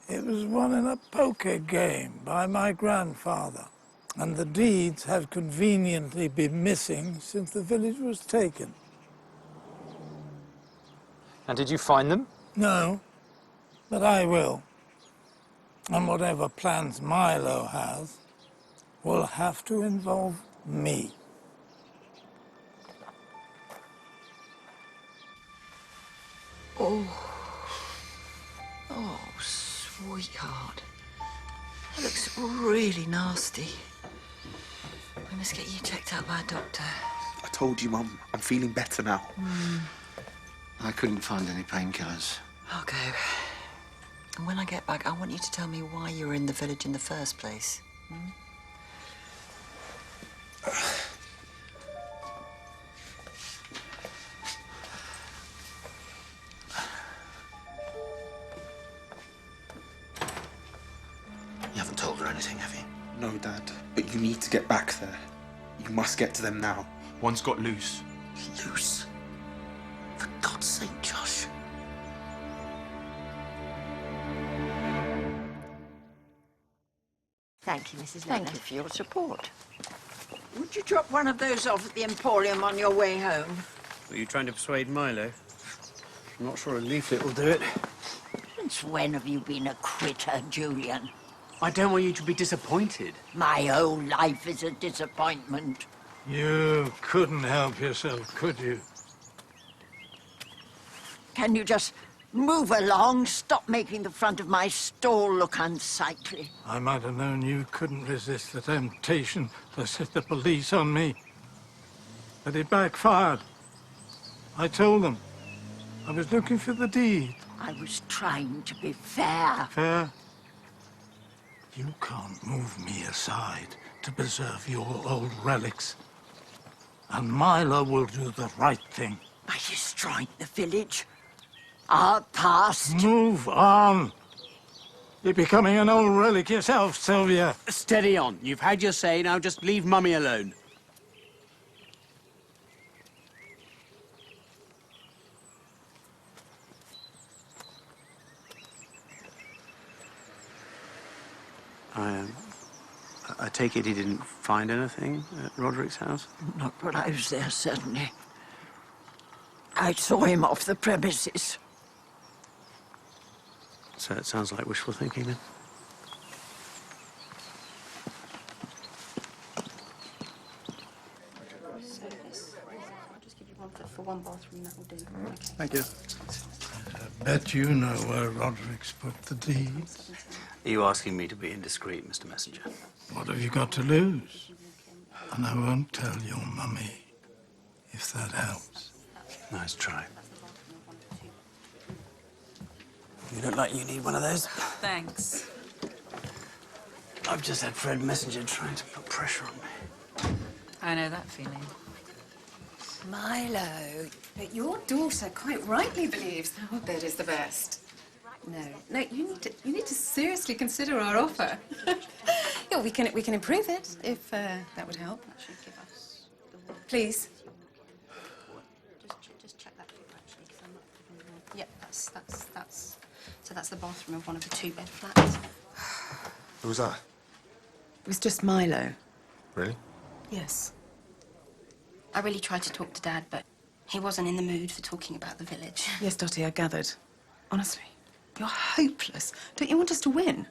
It was won in a poker game by my grandfather, and the deeds have conveniently been missing since the village was taken. And did you find them? No, but I will. And whatever plans Milo has will have to involve me. Oh, sweetheart. That looks really nasty. We must get you checked out by a doctor. I told you, Mum, I'm feeling better now. I couldn't find any painkillers. I'll go. And when I get back, I want you to tell me why you were in the village in the first place. Hmm? You haven't told her anything, have you? No, Dad. But you need to get back there. You must get to them now. One's got loose. Loose? For God's sake, Josh. Thank you, Mrs. Leonard. Thank you for your support. Would you drop one of those off at the Emporium on your way home? Were you trying to persuade Milo? I'm not sure a leaflet will do it. Since when have you been a quitter, Julian? I don't want you to be disappointed. My whole life is a disappointment. You couldn't help yourself, could you? Can you just move along? Stop making the front of my stall look unsightly. I might have known you couldn't resist the temptation to set the police on me. But it backfired. I told them I was looking for the deed. I was trying to be fair. Fair? You can't move me aside to preserve your old relics. And Milo will do the right thing. By destroying the village. Our past. Move on. You're becoming an old relic yourself, Sylvia. Steady on. You've had your say, now just leave Mummy alone. I take it he didn't find anything at Roderick's house? Not while I was there, certainly. I saw him off the premises. So it sounds like wishful thinking, then? I'll just give you one for one bathroom, that will do. Okay. Thank you. I bet you know where Roderick's put the deeds. Are you asking me to be indiscreet, Mr. Messenger? What have you got to lose? And I won't tell your mummy, if that helps. Nice try. You look like you need one of those. Thanks. I've just had Fred Messenger trying to put pressure on me. I know that feeling. Milo, but your daughter quite rightly believes our bed is the best. No, you need to seriously consider our offer. Yeah, we can improve it if that would help. Please. Just check that figure, actually, because I'm not... Yep, that's... So that's the bathroom of one of the two-bed flats. Who was that? It was just Milo. Really? Yes. I really tried to talk to Dad, but he wasn't in the mood for talking about the village. Yes, Dottie, I gathered. Honestly, you're hopeless. Don't you want us to win?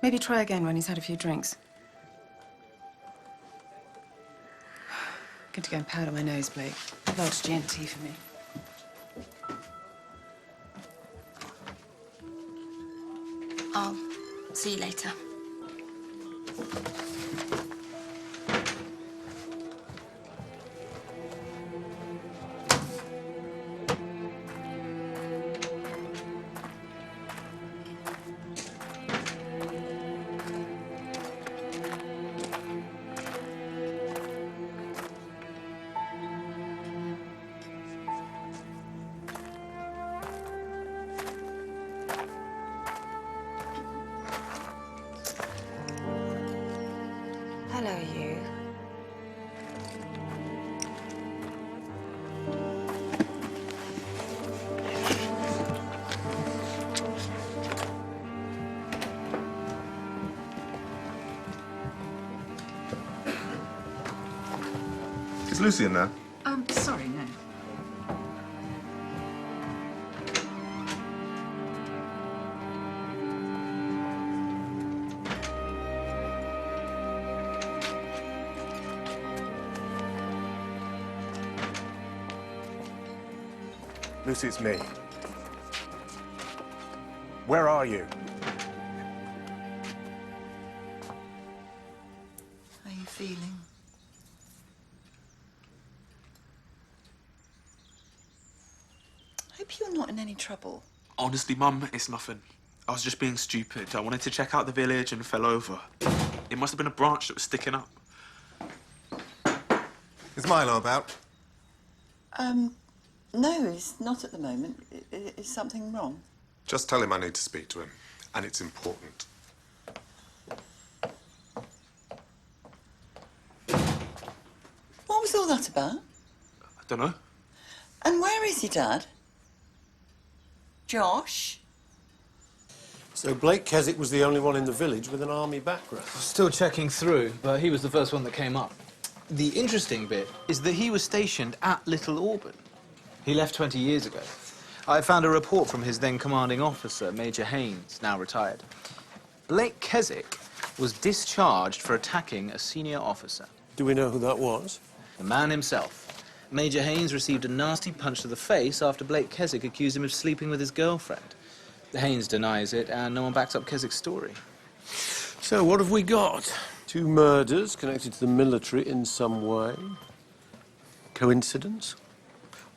Maybe try again when he's had a few drinks. Good to go and powder my nose, Blake. Large G&T for me. I'll see you later. Hello, you. Is Lucy in there? Sorry, no. Lucy, it's me. Where are you? How are you feeling? Hope you're not in any trouble. Honestly, Mum, it's nothing. I was just being stupid. I wanted to check out the village and fell over. It must have been a branch that was sticking up. Is Milo about? No, he's not at the moment. Is something wrong? Just tell him I need to speak to him, and it's important. What was all that about? I don't know. And where is he, Dad? Josh? So Blake Keswick was the only one in the village with an army background. Still checking through, but he was the first one that came up. The interesting bit is that he was stationed at Little Auburn. He left 20 years ago. I found a report from his then commanding officer, Major Haynes, now retired. Blake Keswick was discharged for attacking a senior officer. Do we know who that was? The man himself. Major Haynes received a nasty punch to the face after Blake Keswick accused him of sleeping with his girlfriend. Haynes denies it, and no one backs up Keswick's story. So what have we got? 2 murders connected to the military in some way. Coincidence?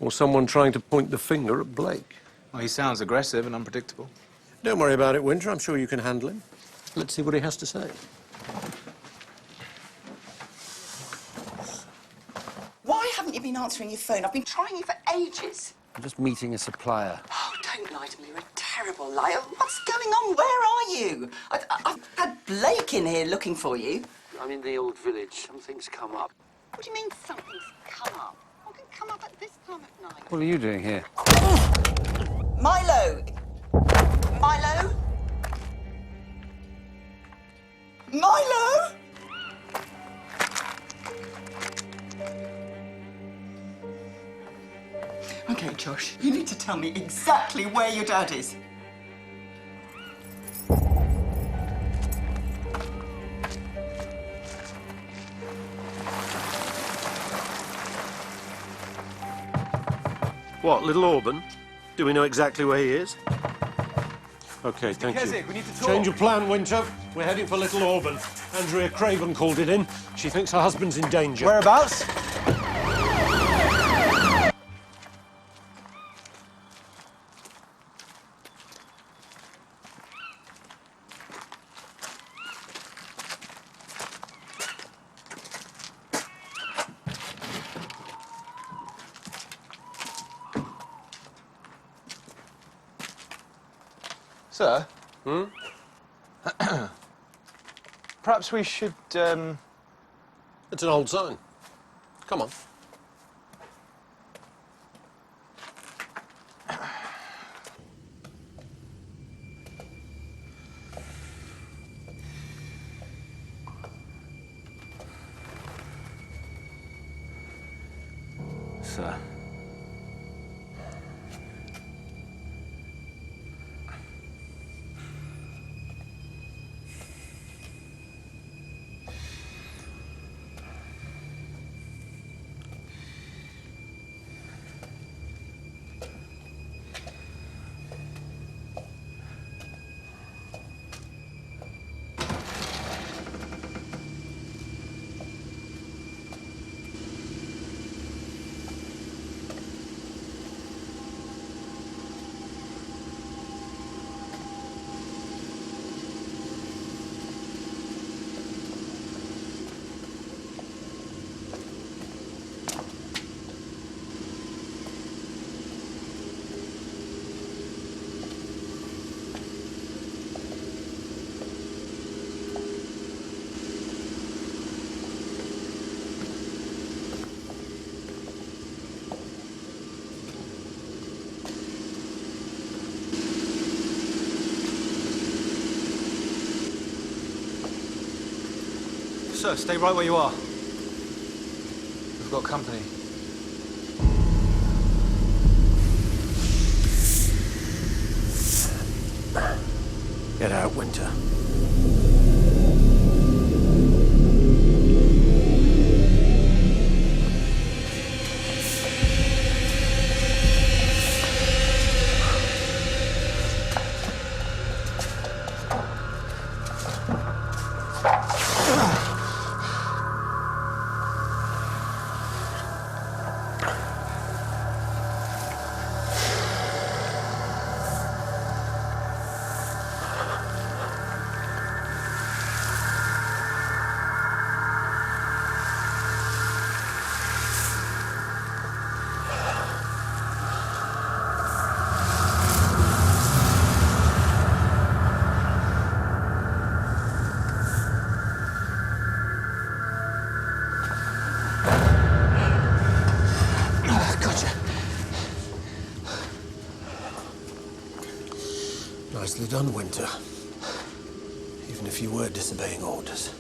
Or someone trying to point the finger at Blake? Well, he sounds aggressive and unpredictable. Don't worry about it, Winter. I'm sure you can handle him. Let's see what he has to say. Why haven't you been answering your phone? I've been trying you for ages. I'm just meeting a supplier. Oh, don't lie to me. You're a terrible, Lyle. What's going on? Where are you? I've had Blake in here looking for you. I'm in the old village. Something's come up. What do you mean something's come up? What can come up at this time of night? What are you doing here? Milo! Milo? Milo! Okay, Josh, you need to tell me exactly where your dad is. What, Little Auburn? Do we know exactly where he is? Okay, thank you. Keswick, we need to talk. Change of plan, Winter. We're heading for Little Auburn. Andrea Craven called it in. She thinks her husband's in danger. Whereabouts? Sir? Hmm? Perhaps we should, It's an old sign. Come on. Sir. Sir, stay right where you are. We've got company. Get out, Winter. Nicely done, Winter. Even if you were disobeying orders.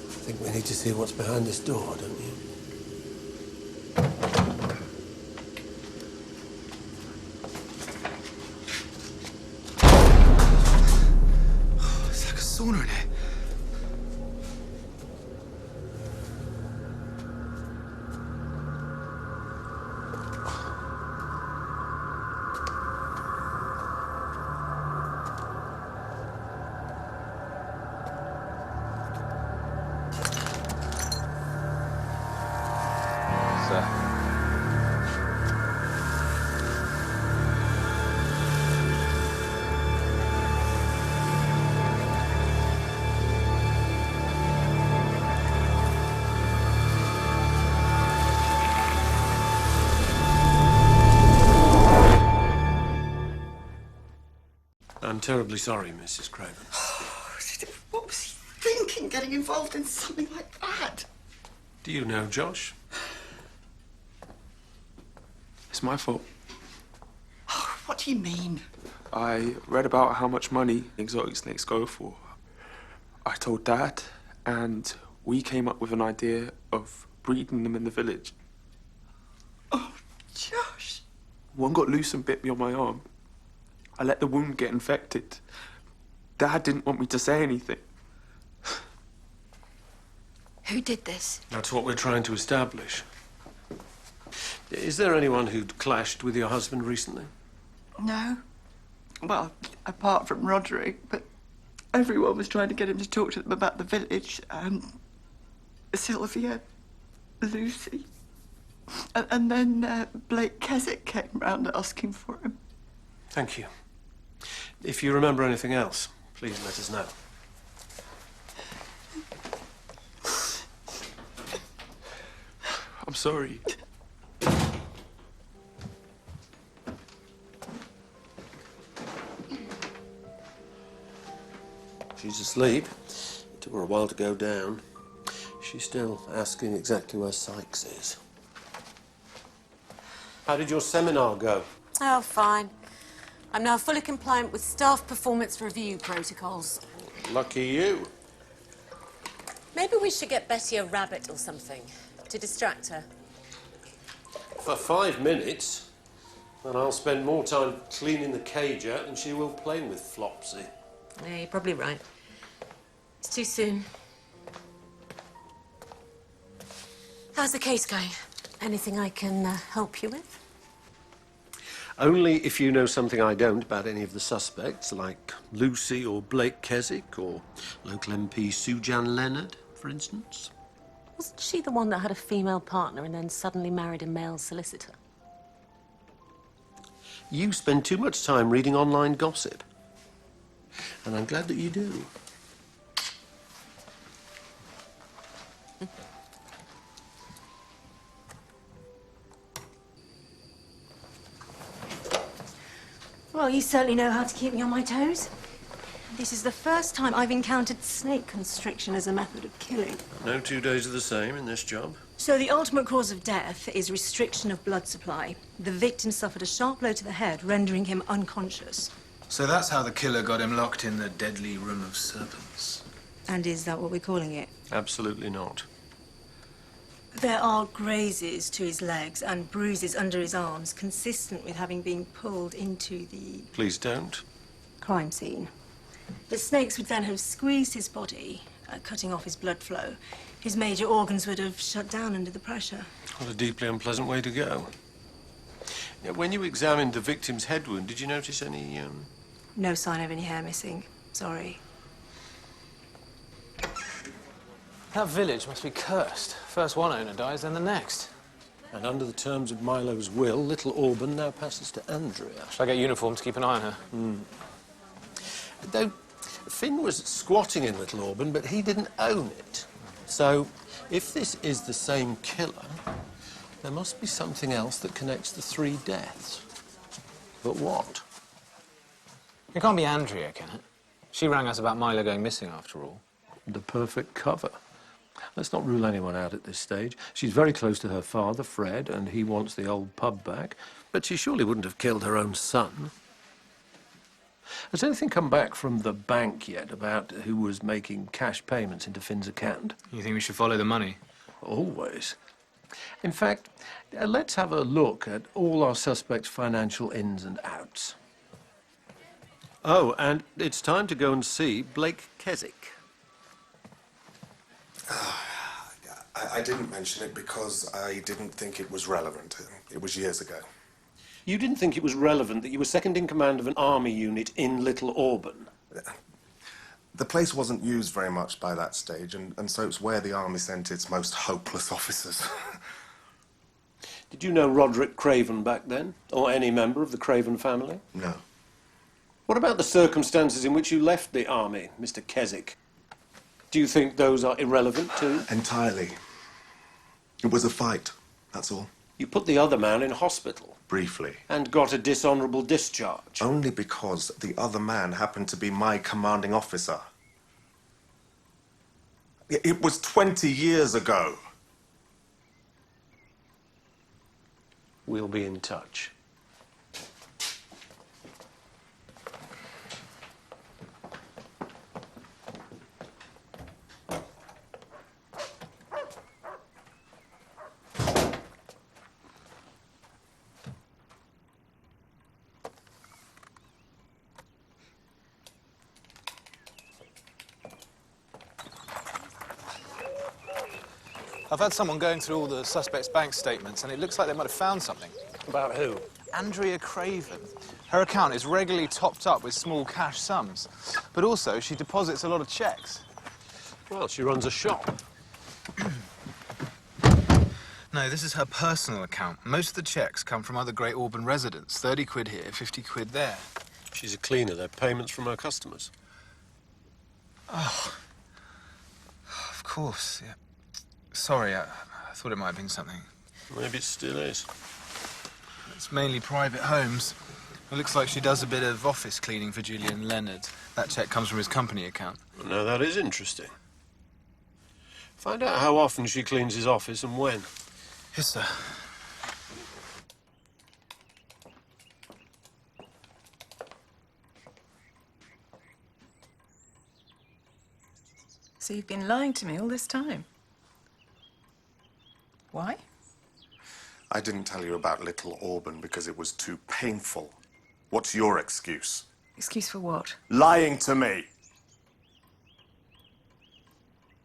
I think we need to see what's behind this door, don't you? It's like a sauna in here. I'm terribly sorry, Mrs. Craven. What was he thinking, getting involved in something like that? Do you know Josh? It's my fault. What do you mean? I read about how much money exotic snakes go for. I told Dad, and we came up with an idea of breeding them in the village. Oh, Josh. One got loose and bit me on my arm. I let the wound get infected. Dad didn't want me to say anything. Who did this? That's what we're trying to establish. Is there anyone who'd clashed with your husband recently? No. Well, apart from Roderick, but everyone was trying to get him to talk to them about the village. Sylvia, Lucy. And then Blake Keswick came round asking for him. Thank you. If you remember anything else, please let us know. I'm sorry. She's asleep. It took her a while to go down. She's still asking exactly where Sykes is. How did your seminar go? Oh, fine. I'm now fully compliant with staff performance review protocols. Lucky you. Maybe we should get Betty a rabbit or something to distract her. For 5 minutes, and I'll spend more time cleaning the cage out than she will playing with Flopsy. Yeah, you're probably right. It's too soon. How's the case going? Anything I can help you with? Only if you know something I don't about any of the suspects, like Lucy or Blake Keswick or local MP Sujan Leonard, for instance. Wasn't she the one that had a female partner and then suddenly married a male solicitor? You spend too much time reading online gossip. And I'm glad that you do. Well, you certainly know how to keep me on my toes. This is the first time I've encountered snake constriction as a method of killing. No 2 days are the same in this job. So the ultimate cause of death is restriction of blood supply. The victim suffered a sharp blow to the head, rendering him unconscious. So that's how the killer got him locked in the deadly room of serpents. And is that what we're calling it? Absolutely not. There are grazes to his legs and bruises under his arms, consistent with having been pulled into the Please don't. crime scene. The snakes would then have squeezed his body, cutting off his blood flow. His major organs would have shut down under the pressure. What a deeply unpleasant way to go. Now, when you examined the victim's head wound, did you notice any, No sign of any hair missing. Sorry. That village must be cursed. First one owner dies, then the next. And under the terms of Milo's will, Little Auburn now passes to Andrea. Shall I get uniform to keep an eye on her? Though Finn was squatting in Little Auburn, but he didn't own it. So, if this is the same killer, there must be something else that connects the 3 deaths. But what? It can't be Andrea, can it? She rang us about Milo going missing, after all. The perfect cover. Let's not rule anyone out at this stage. She's very close to her father, Fred, and he wants the old pub back. But she surely wouldn't have killed her own son. Has anything come back from the bank yet about who was making cash payments into Finn's account? You think we should follow the money? Always. In fact, let's have a look at all our suspects' financial ins and outs. Oh, and it's time to go and see Blake Keswick. I didn't mention it because I didn't think it was relevant. It was years ago. You didn't think it was relevant that you were second in command of an army unit in Little Auburn? The place wasn't used very much by that stage, and so it's where the army sent its most hopeless officers. Did you know Roderick Craven back then? Or any member of the Craven family? No. What about the circumstances in which you left the army, Mr. Keswick? Do you think those are irrelevant too? Entirely. It was a fight, that's all. You put the other man in hospital. Briefly. And got a dishonourable discharge. Only because the other man happened to be my commanding officer. It was 20 years ago. We'll be in touch. I've had someone going through all the suspects' bank statements, and it looks like they might have found something. About who? Andrea Craven. Her account is regularly topped up with small cash sums, but also she deposits a lot of checks. Well, she runs a shop. No, this is her personal account. Most of the checks come from other Great Auburn residents. 30 quid here, 50 quid there. She's a cleaner. They're payments from her customers. Oh. Of course, yeah. Sorry, I thought it might have been something. Maybe it still is. It's mainly private homes. It looks like she does a bit of office cleaning for Julian Leonard. That check comes from his company account. Well, now, that is interesting. Find out how often she cleans his office and when. Yes, sir. So you've been lying to me all this time? Why? I didn't tell you about Little Auburn because it was too painful. What's your excuse? Excuse for what? Lying to me!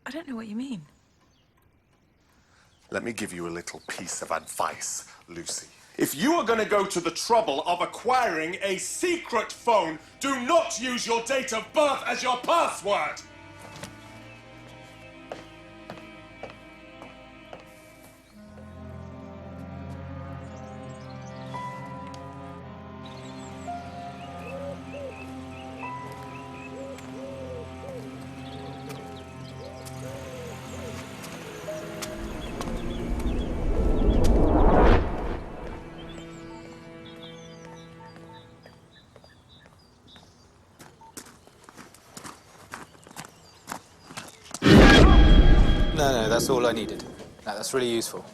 I don't know what you mean. Let me give you a little piece of advice, Lucy. If you are going to go to the trouble of acquiring a secret phone, do not use your date of birth as your password! No, that's all I needed. No, that's really useful.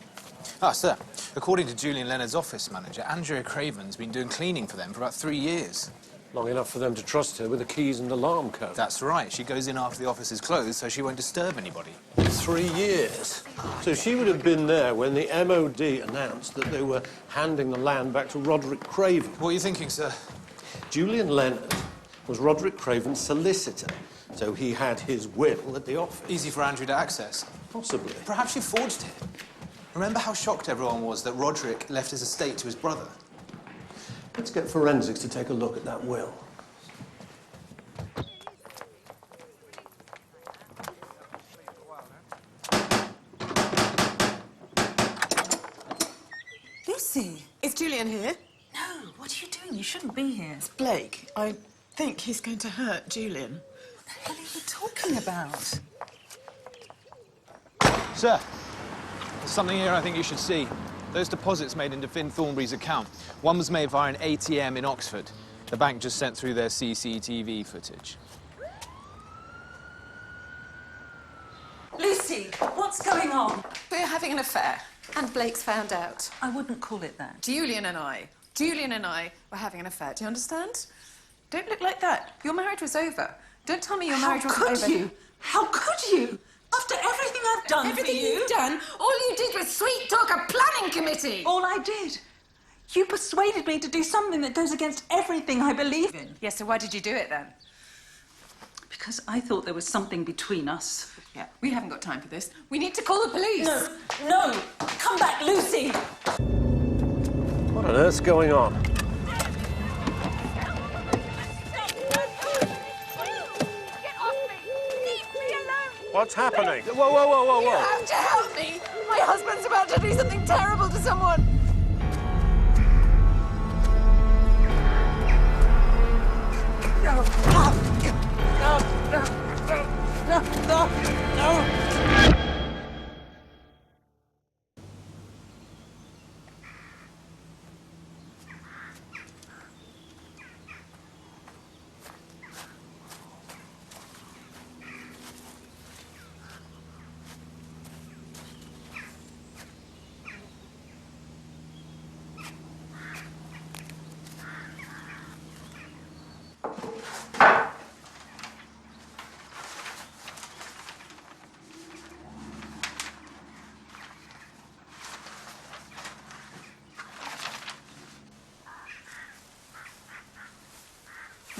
Ah, sir, according to Julian Leonard's office manager, Andrea Craven's been doing cleaning for them for about 3 years. Long enough for them to trust her with the keys and alarm code. That's right. She goes in after the office is closed, so she won't disturb anybody. 3 years. So she would have been there when the MOD announced that they were handing the land back to Roderick Craven. What are you thinking, sir? Julian Leonard was Roderick Craven's solicitor, so he had his will at the office. Easy for Andrew to access. Possibly. Perhaps she forged it. Remember how shocked everyone was that Roderick left his estate to his brother? Let's get forensics to take a look at that will. Lucy! Is Julian here? No, what are you doing? You shouldn't be here. It's Blake. I think he's going to hurt Julian. What the hell are you talking about? Sir, there's something here I think you should see. Those deposits made into Finn Thornberry's account. One was made via an ATM in Oxford. The bank just sent through their CCTV footage. Lucy, what's going on? We're having an affair, and Blake's found out. I wouldn't call it that. Julian and I were having an affair. Do you understand? Don't look like that. Your marriage was over. Don't tell me your marriage wasn't over. How could you? How could you? After everything I've done Everything for you... you've done, all you did was sweet talk a planning committee. All I did. You persuaded me to do something that goes against everything I believe in. Yes, so why did you do it then? Because I thought there was something between us. Yeah, we haven't got time for this. We need to call the police. No, come back, Lucy. What on earth's going on? What's happening? Whoa. You have to help me. My husband's about to do something terrible to someone. No.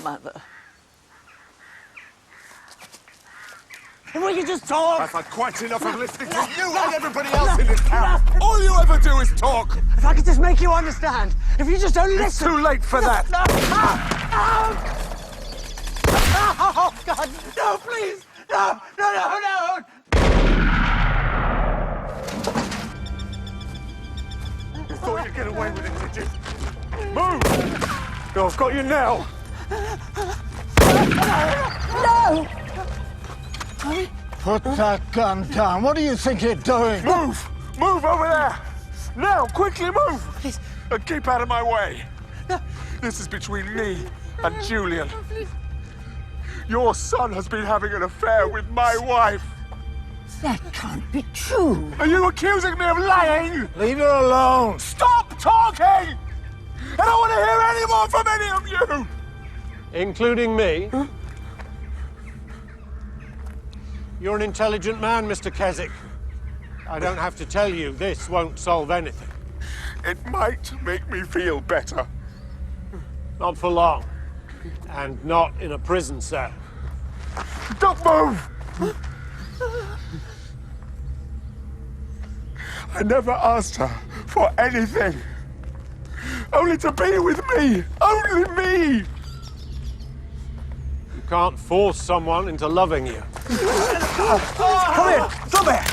mother. If we could just talk! I've had quite enough of listening to you and everybody else in this town. All you ever do is talk. If I could just make you understand. If you just don't listen. It's too late for that. Oh, God. No, please. No. You thought you'd get away with it, did you? Move! No, I've got you now. No! Put that gun down. What do you think you're doing? Move! Move over there! Now, quickly move! Please. And keep out of my way. No. This is between me and Julian. Your son has been having an affair with my wife. That can't be true. Are you accusing me of lying? Leave her alone. Stop talking! I don't want to hear any more from any of you! Including me? Huh? You're an intelligent man, Mr. Keswick. I don't have to tell you, this won't solve anything. It might make me feel better. Not for long. And not in a prison cell. Don't move! I never asked her for anything. Only to be with me. Only me! You can't force someone into loving you. Come here! Come here!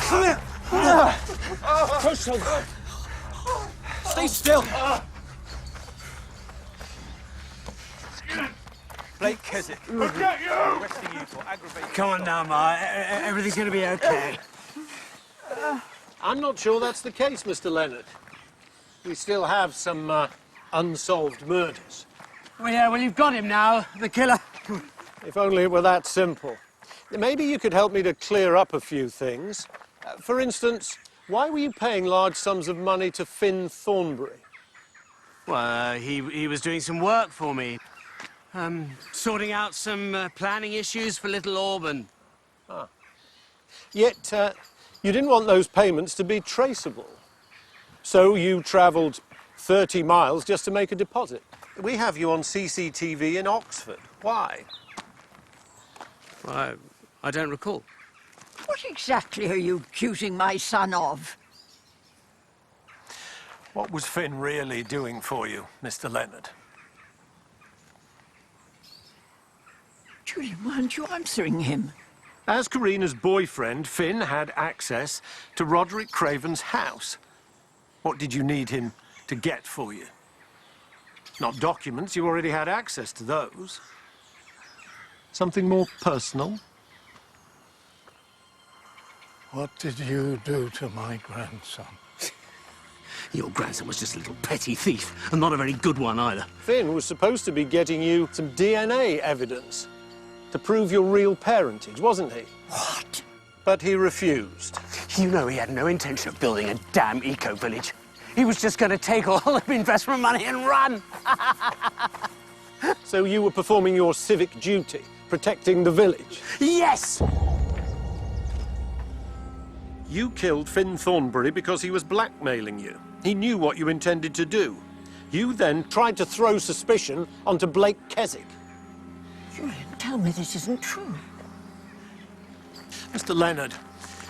Come here! Stay still! Blake Keswick. I'll get you! Arresting you for aggravated... Come on now, Ma. Everything's gonna be okay. I'm not sure that's the case, Mr. Leonard. We still have some unsolved murders. Well, yeah, well, you've got him now, the killer. If only it were that simple. Maybe you could help me to clear up a few things. For instance, why were you paying large sums of money to Finn Thornberry? Well, he was doing some work for me. Sorting out some planning issues for Little Auburn. Ah. Yet, you didn't want those payments to be traceable. So you travelled 30 miles just to make a deposit. We have you on CCTV in Oxford. Why? Well, I don't recall. What exactly are you accusing my son of? What was Finn really doing for you, Mr. Leonard? Julian, why aren't you answering him? As Karina's boyfriend, Finn had access to Roderick Craven's house. What did you need him to get for you? Not documents, you already had access to those. Something more personal? What did you do to my grandson? Your grandson was just a little petty thief, and not a very good one either. Finn was supposed to be getting you some DNA evidence to prove your real parentage, wasn't he? What? But he refused. You know he had no intention of building a damn eco-village. He was just going to take all the investment money and run. So you were performing your civic duty, protecting the village? Yes! You killed Finn Thornberry because he was blackmailing you. He knew what you intended to do. You then tried to throw suspicion onto Blake Keswick. Julian, tell me this isn't true. Mr. Leonard,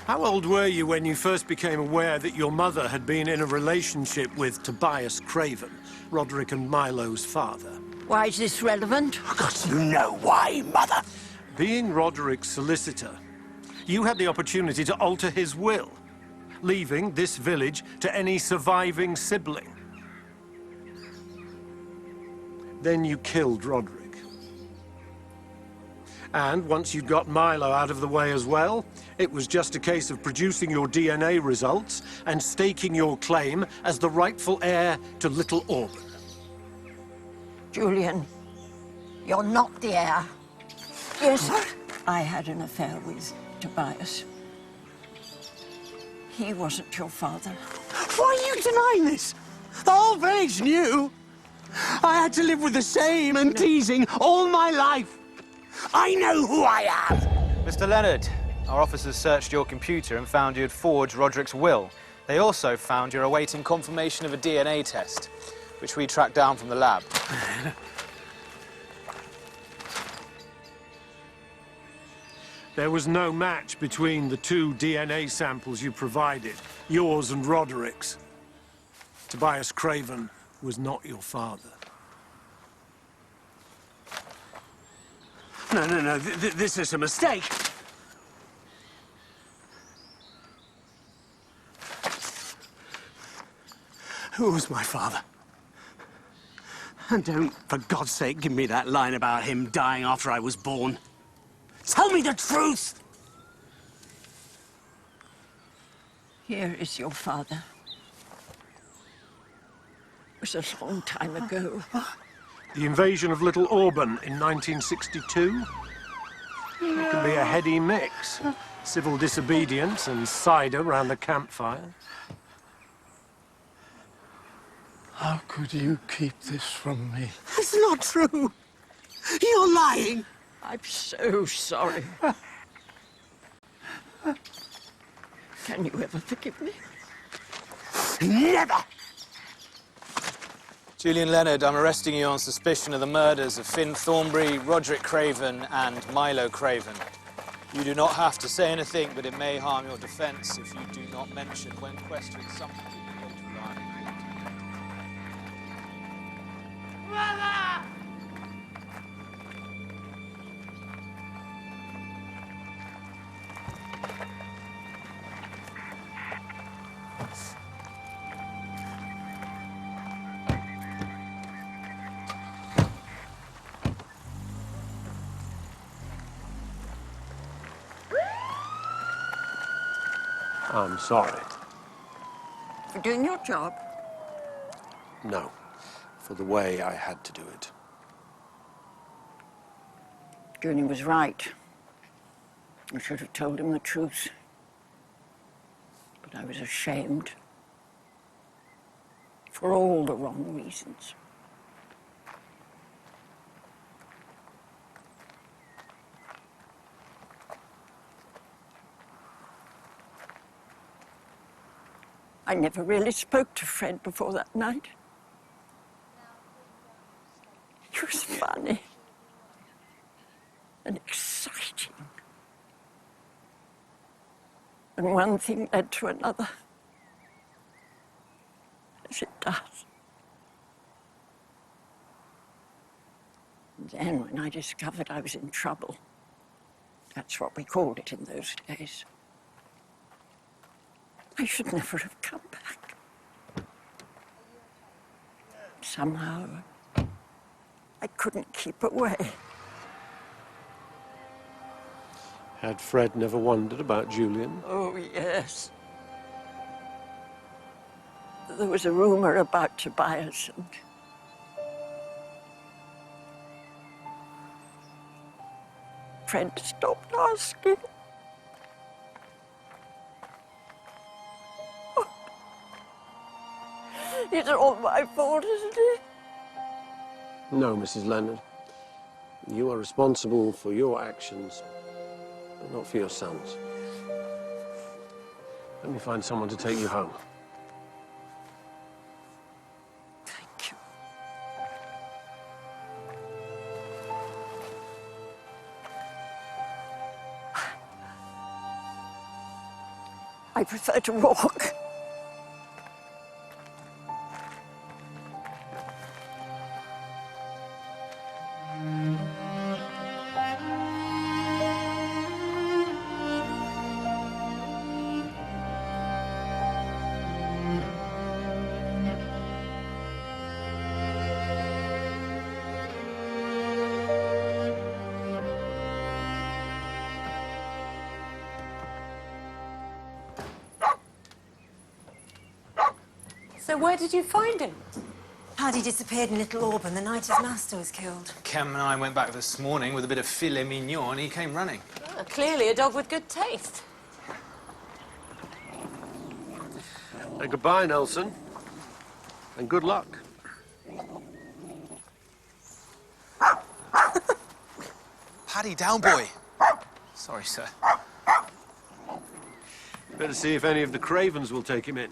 how old were you when you first became aware that your mother had been in a relationship with Tobias Craven, Roderick and Milo's father? Why is this relevant? Because you know why, Mother. Being Roderick's solicitor, you had the opportunity to alter his will, leaving this village to any surviving sibling. Then you killed Roderick. And once you'd got Milo out of the way as well, it was just a case of producing your DNA results and staking your claim as the rightful heir to Little Auburn. Julian, you're not the heir. Yes, I had an affair with Tobias. He wasn't your father. Why are you denying this? The whole village knew. I had to live with the shame and teasing all my life. I know who I am. Mr. Leonard, our officers searched your computer and found you had forged Roderick's will. They also found you're awaiting confirmation of a DNA test, which we tracked down from the lab. There was no match between the two DNA samples you provided, yours and Roderick's. Tobias Craven was not your father. No, this is a mistake. Who was my father? And don't, for God's sake, give me that line about him dying after I was born. Tell me the truth! Here is your father. It was a long time ago. The invasion of Little Auburn in 1962? It can be a heady mix. Civil disobedience and cider round the campfire. How could you keep this from me? It's not true. You're lying. I'm so sorry. Can you ever forgive me? Never! Julian Leonard, I'm arresting you on suspicion of the murders of Finn Thornberry, Roderick Craven and Milo Craven. You do not have to say anything, but it may harm your defence if you do not mention when questioned something you go to lie. I'm sorry. For doing your job? No, for the way I had to do it. Julian was right. I should have told him the truth. But I was ashamed. For all the wrong reasons. I never really spoke to Fred before that night. He was funny and exciting. And one thing led to another, as it does. And then when I discovered I was in trouble, that's what we called it in those days, I should never have come back. Somehow, I couldn't keep away. Had Fred never wondered about Julian? Oh, yes. There was a rumor about Tobias, and Fred stopped asking. It's all my fault, isn't it? No, Mrs. Leonard. You are responsible for your actions, but not for your son's. Let me find someone to take you home. Thank you. I prefer to walk. So where did you find him? Paddy disappeared in Little Auburn the night his master was killed. Kem and I went back this morning with a bit of filet mignon and he came running. Oh, clearly a dog with good taste. Goodbye, Nelson. And good luck. Paddy, down, boy. Sorry, sir. Better see if any of the Cravens will take him in.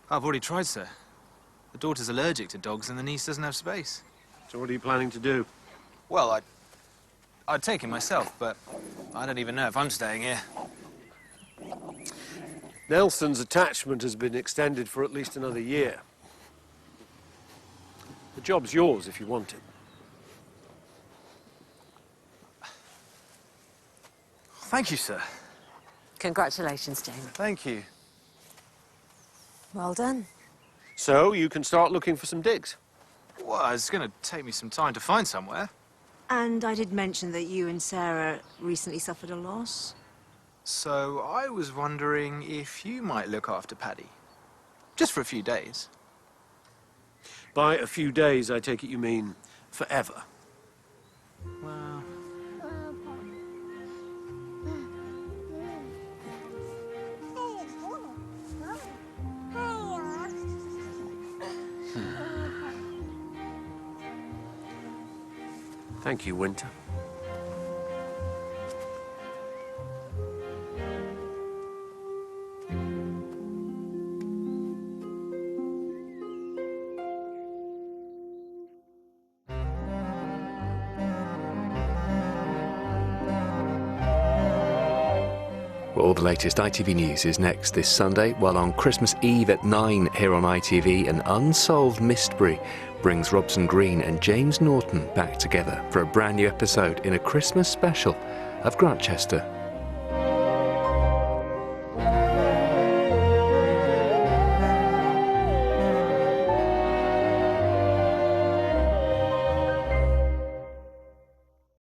I've already tried, sir. The daughter's allergic to dogs and the niece doesn't have space. So what are you planning to do? Well, I'd take him myself, but I don't even know if I'm staying here. Nelson's attachment has been extended for at least another year. The job's yours if you want it. Thank you, sir. Congratulations, Jamie. Thank you. Well done. So you can start looking for some digs. Well, it's going to take me some time to find somewhere. And I did mention that you and Sarah recently suffered a loss. So I was wondering if you might look after Paddy. Just for a few days. By a few days, I take it you mean forever. Well... Thank you, Winter. All the latest ITV news is next this Sunday, while on Christmas Eve at 9 here on ITV, an unsolved mystery brings Robson Green and James Norton back together for a brand new episode in a Christmas special of Grantchester